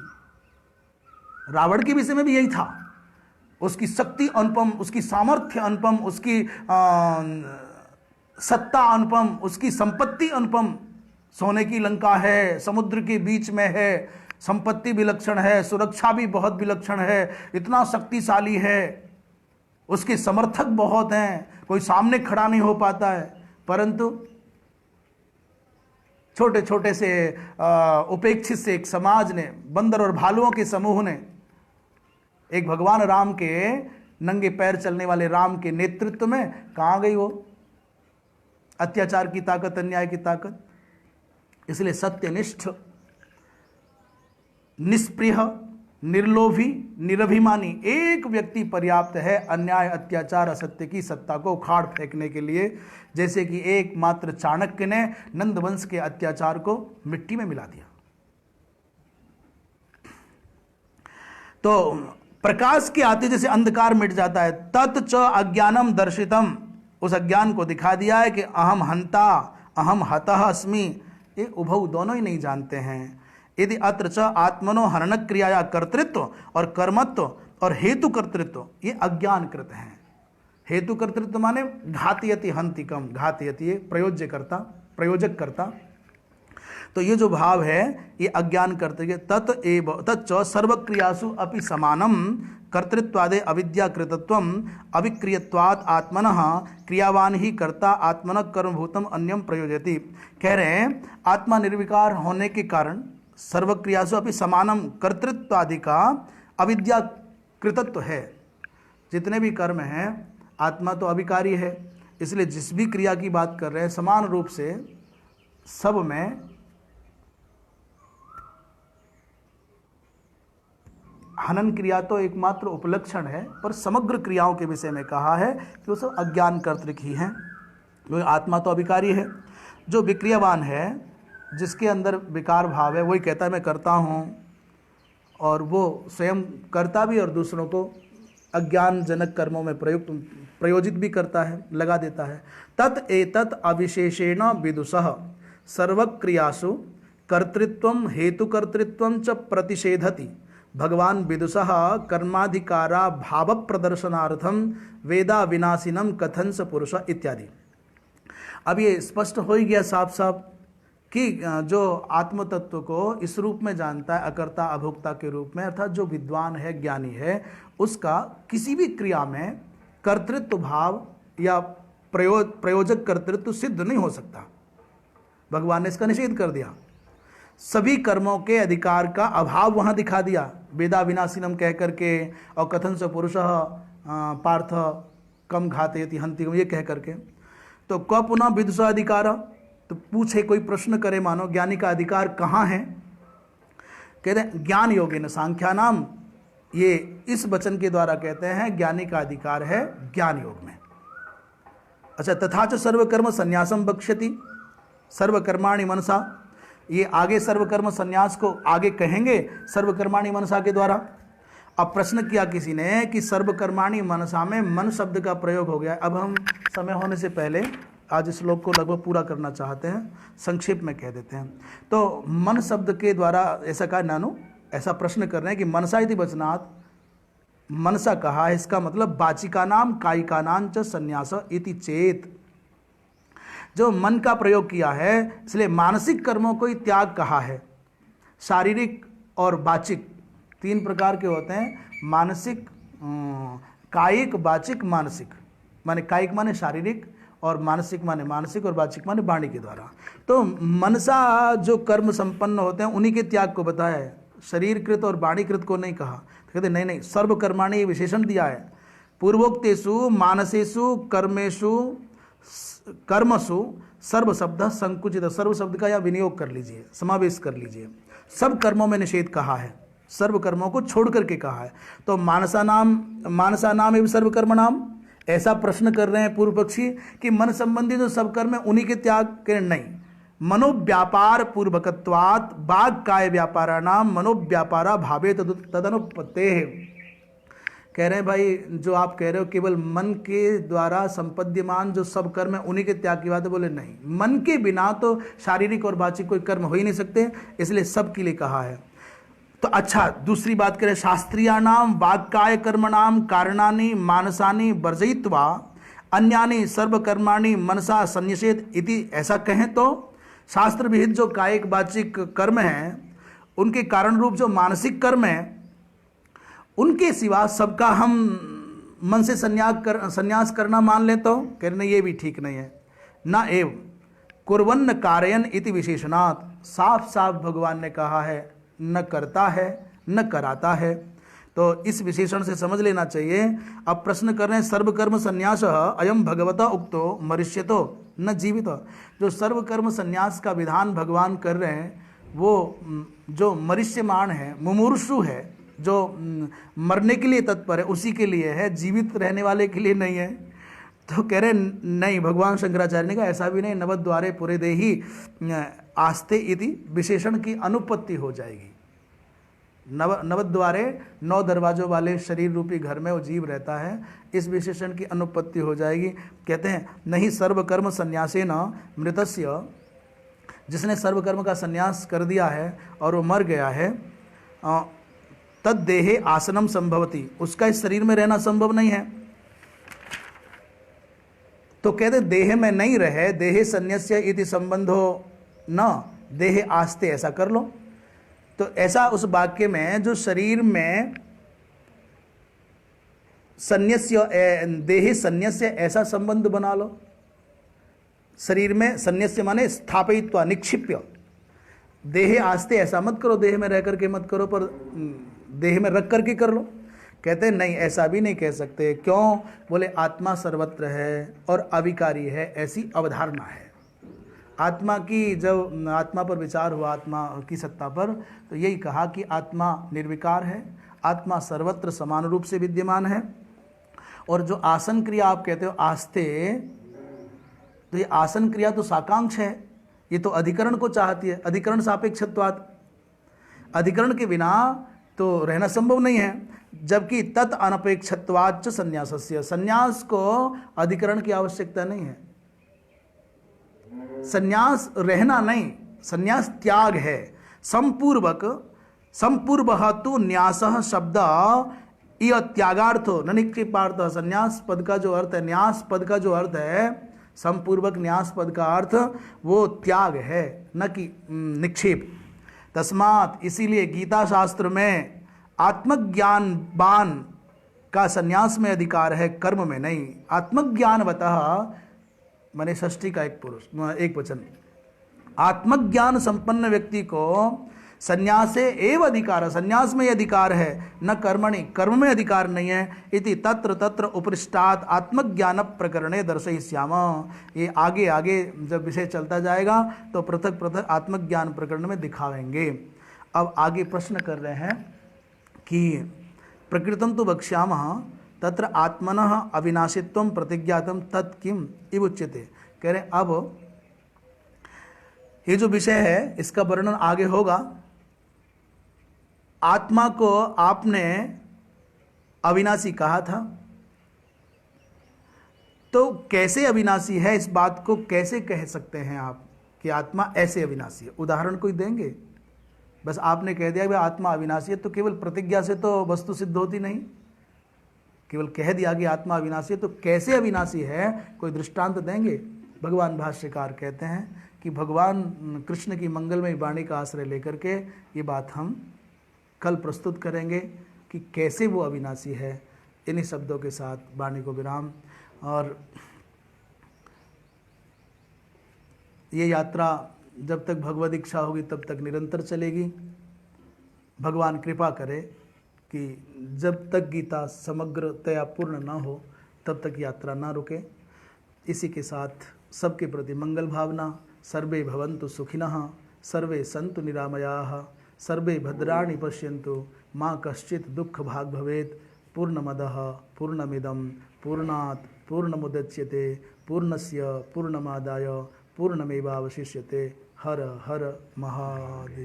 रावण के विषय में भी यही था, उसकी शक्ति अनुपम, उसकी सामर्थ्य अनुपम, उसकी सत्ता अनुपम, उसकी संपत्ति अनुपम। सोने की लंका है, समुद्र के बीच में है, संपत्ति विलक्षण है, सुरक्षा भी बहुत विलक्षण है, इतना शक्तिशाली है, उसके समर्थक बहुत हैं, कोई सामने खड़ा नहीं हो पाता है, परंतु छोटे छोटे से उपेक्षित से एक समाज ने, बंदर और भालुओं के समूह ने एक भगवान राम के, नंगे पैर चलने वाले राम के नेतृत्व में, कहाँ गई वो अत्याचार की ताकत, अन्याय की ताकत? इसलिए सत्यनिष्ठ, निष्प्रिय, निर्लोभी, निरभिमानी एक व्यक्ति पर्याप्त है अन्याय, अत्याचार, असत्य की सत्ता को उखाड़ फेंकने के लिए। जैसे कि एकमात्र चाणक्य ने नंदवंश के अत्याचार को मिट्टी में मिला दिया। तो प्रकाश के आते जैसे अंधकार मिट जाता है, तत् च अज्ञानम दर्शितम, उस अज्ञान को दिखा दिया है कि अहम हंता अहम हतः अस्मि, ये उभौ दोनों ही नहीं जानते हैं। यदि अत्र च आत्मनो हनन क्रियाया कर्तृत्व और कर्मत्व और हेतु कर्तृत्व ये अज्ञानकृत हैं। हेतु कर्तृत्व माने घातयति हंतिकम, घातयति प्रयोज्य कर्ता, प्रयोजक कर्ता, तो ये जो भाव है ये अज्ञान कर्तव्य। तत् एव तच्च सर्वक्रियासु अपि समानम कर्तृत्वादे अविद्याकृतत्वम अविक्रियत्वात् आत्मनः क्रियावान ही कर्ता आत्मनः कर्मभूतम अन्यम प्रयोजति। कह रहे हैं आत्मा निर्विकार होने के कारण सर्वक्रियासु अपि समानम कर्तृत्वादि का अविद्याकृतत्व है। जितने भी कर्म हैं आत्मा तो अविकारी है, इसलिए जिस भी क्रिया की बात कर रहे हैं समान रूप से सब में हनन क्रिया तो एकमात्र उपलक्षण है, पर समग्र क्रियाओं के विषय में कहा है कि वो सब अज्ञान कर्तृक ही हैं। क्योंकि आत्मा तो अविकारी है, जो विक्रियावान है, जिसके अंदर विकार भाव है, वही कहता है मैं करता हूँ, और वो स्वयं करता भी और दूसरों को अज्ञानजनक कर्मों में प्रयोजित भी करता है, लगा देता है। तत् एतत् अविशेषेण विदुषः सर्वक्रियासु कर्तृत्वं हेतुकर्तृत्वं च प्रतिषेधति भगवान विदुषः कर्माधिकारा भाव प्रदर्शनार्थम वेदा विनाशिनम कथन स पुरुष इत्यादि। अब ये स्पष्ट हो ही गया साफ साफ कि जो आत्म तत्व को इस रूप में जानता है, अकर्ता अभोक्ता के रूप में, अर्थात जो विद्वान है, ज्ञानी है, उसका किसी भी क्रिया में कर्तृत्व भाव या प्रयोजक कर्तृत्व सिद्ध नहीं हो सकता। भगवान ने इसका निषेध कर दिया। सभी कर्मों के अधिकार का अभाव वहां दिखा दिया, वेदा विनाशिनम कह करके, और कथन से पुरुष पार्थ कम घातेति हंति, ये कह करके। तो क पुनः विदुष अधिकार, तो पूछे कोई प्रश्न करे, मानो ज्ञानी का अधिकार कहाँ है? कहते हैं ज्ञान योगे न सांख्या नाम, ये इस वचन के द्वारा कहते हैं ज्ञानी का अधिकार है ज्ञान योग में। अच्छा, तथा च सर्वकर्म संन्यासम बक्ष्यति सर्वकर्माणि मनसा, ये आगे सर्वकर्म संन्यास को आगे कहेंगे सर्वकर्माणि मनसा के द्वारा। अब प्रश्न किया किसी ने कि सर्वकर्माणि मनसा में मन शब्द का प्रयोग हो गया। अब हम समय होने से पहले आज इस श्लोक को लगभग पूरा करना चाहते हैं, संक्षेप में कह देते हैं। तो मन शब्द के द्वारा ऐसा कहा, नानु ऐसा प्रश्न कर रहे हैं कि मनसा इति वचनात्, मनसा कहा है, इसका मतलब वाचिका नाम कायिका नाम च संन्यास इति चेत, जो मन का प्रयोग किया है इसलिए मानसिक कर्मों को ही त्याग कहा है। शारीरिक और वाचिक तीन प्रकार के होते हैं, मानसिक, कायिक, वाचिक, मानसिक। माने कायिक माने शारीरिक, और मानसिक माने मानसिक, और वाचिक माने वाणी के द्वारा। तो मनसा जो कर्म संपन्न होते हैं उन्हीं के त्याग को बताया है, शरीरकृत और वाणीकृत को नहीं कहा। तो कहते नहीं नहीं, सर्वकर्माणि विशेषण दिया है। पूर्वोक्तेषु मानसेषु कर्मेषु कर्मसु सर्व शब्द संकुचित, सर्व शब्द का या विनियोग कर लीजिए, समावेश कर लीजिए। सब कर्मों में निषेध कहा है, सर्व कर्मों को छोड़ करके कहा है। तो मानसा नाम एवं सर्वकर्म नाम, ऐसा प्रश्न कर रहे हैं पूर्व पक्षी कि मन संबंधी जो सब कर्म है उन्हीं के त्याग के नहीं। मनोव्यापार पूर्वकत्वात् बाघ काय व्यापाराणाम मनोव्यापारा भावे तदनुपत्ते। कह रहे हैं भाई, जो आप कह रहे हो केवल मन के द्वारा संपद्यमान जो सब कर्म है उन्हीं के त्याग की बात है। बोले नहीं, मन के बिना तो शारीरिक और वाचिक कोई कर्म हो ही नहीं सकते, इसलिए सब के लिए कहा है। तो अच्छा, दूसरी बात करें, शास्त्रीयाणाम वाक्काय कर्मणाम कारणानि मानसानि वर्जयित्वा अन्यानि सर्वकर्माणि मनसा संन्यसेत इति, ऐसा कहें तो शास्त्र विहित जो कायिक वाचिक कर्म हैं उनके कारण रूप जो मानसिक कर्म है उनके सिवा सबका हम मन से संन्यास करना मान ले तो कह रहे ये भी ठीक नहीं है। न एव कुर्वन्न कारयन इति विशेषणात्, साफ साफ भगवान ने कहा है न करता है न कराता है। तो इस विशेषण से समझ लेना चाहिए। अब प्रश्न कर रहे हैं सर्वकर्म संन्यास अयम भगवता उक्तो मरिष्यतो न जीवित, जो सर्वकर्म संन्यास का विधान भगवान कर रहे हैं वो जो मरिष्यमाण है, मुमूर्षु है, जो मरने के लिए तत्पर है उसी के लिए है, जीवित रहने वाले के लिए नहीं है। तो कह रहे नहीं, भगवान शंकराचार्य ने कहा ऐसा भी नहीं, नवद्वारे पुरे देही आस्ते इति विशेषण की अनुपत्ति हो जाएगी। नवद्वारे 9 दरवाजों वाले शरीर रूपी घर में वो जीव रहता है, इस विशेषण की अनुपत्ति हो जाएगी। कहते हैं नहीं सर्वकर्म संन्यासेन मृतस्य, जिसने सर्वकर्म का संन्यास कर दिया है और वो मर गया है, तद देहे आसनम संभवती, उसका इस शरीर में रहना संभव नहीं है। तो कहते देह में नहीं रहे, देहे संन्यस्य इति संबंधो न देहे आस्ते, ऐसा कर लो। तो ऐसा उस वाक्य में जो शरीर में संन्यस्य, देहे संन्यस्य ऐसा संबंध बना लो। शरीर में संन्यस्य माने स्थापयित्वा, निक्षिप्य, देहे आस्ते ऐसा मत करो, देह में रह करके मत करो, पर देह में रख करके कर लो। कहते हैं नहीं, ऐसा भी नहीं कह सकते। क्यों? बोले आत्मा सर्वत्र है और अविकारी है, ऐसी अवधारणा है। आत्मा की जब आत्मा पर विचार हुआ, आत्मा की सत्ता पर, तो यही कहा कि आत्मा निर्विकार है, आत्मा सर्वत्र समान रूप से विद्यमान है। और जो आसन क्रिया आप कहते हो आस्ते, तो ये आसन क्रिया तो साकांक्ष है, ये तो अधिकरण को चाहती है, अधिकरण सापेक्षत्वात्, अधिकरण के बिना तो रहना संभव नहीं है। जबकि तत् अनपेक्षत्वाच्च संन्यासस्य, संन्यास को अधिकरण की आवश्यकता नहीं है। संन्यास रहना नहीं, संन्यास त्याग है। संपूर्वक संपूर्वः तु न्यासः शब्द इह त्यागार्थो न निक्षेपार्थ। संन्यास पद का जो अर्थ है, न्यास पद का जो अर्थ है, संपूर्वक न्यास पद का अर्थ वो त्याग है, न कि निक्षेप। तस्मात् इसीलिए गीता शास्त्र में आत्मज्ञानवान का संन्यास में अधिकार है, कर्म में नहीं। आत्मज्ञानवतः माने षष्ठी का एक वचन, आत्मज्ञान संपन्न व्यक्ति को संन्यासे एव अधिकार, संन्यास में अधिकार है, न कर्मणि, कर्म में अधिकार नहीं है। इति तत्र तत्र उपरिष्टात् आत्मज्ञान प्रकरणे दर्शयिष्याम। ये आगे आगे जब विषय चलता जाएगा तो पृथक पृथक आत्मज्ञान प्रकरण में दिखावेंगे। अब आगे प्रश्न कर रहे हैं कि प्रकृतं तु वक्ष्यामः तत्र आत्मनः अविनाशित्वं प्रतिज्ञातं तत् किम इव उच्यते। कह रहे अब ये जो विषय है इसका वर्णन आगे होगा। आत्मा को आपने अविनाशी कहा था, तो कैसे अविनाशी है, इस बात को कैसे कह सकते हैं आप कि आत्मा ऐसे अविनाशी है? उदाहरण कोई देंगे? बस आपने कह दिया कि आत्मा अविनाशी है, तो केवल प्रतिज्ञा से तो वस्तु सिद्ध होती नहीं। केवल कह दिया कि आत्मा अविनाशी है, तो कैसे अविनाशी है, कोई दृष्टांत देंगे? भगवान भाष्यकार कहते हैं कि भगवान कृष्ण की मंगलमय वाणी का आश्रय लेकर के ये बात हम कल प्रस्तुत करेंगे कि कैसे वो अविनाशी है। इन्हीं शब्दों के साथ वाणी को विराम। और ये यात्रा जब तक भगवद इच्छा होगी तब तक निरंतर चलेगी। भगवान कृपा करे कि जब तक गीता समग्रतया पूर्ण ना हो तब तक यात्रा ना रुके। इसी के साथ सबके प्रति मंगल भावना। सर्वे भवन्तु सुखिनः, सर्वे सन्तु निरामयाः, सर्वे भद्राणि पश्यन्तु, मा कश्चित् दुःख भाग् भवेत्। पूर्णमदः पूर्णमिदं पूर्णात् पूर्णमुदच्यते, पूर्णस्य पूर्णमादाय पूर्णमेवावशिष्यते। हर हर महादेव।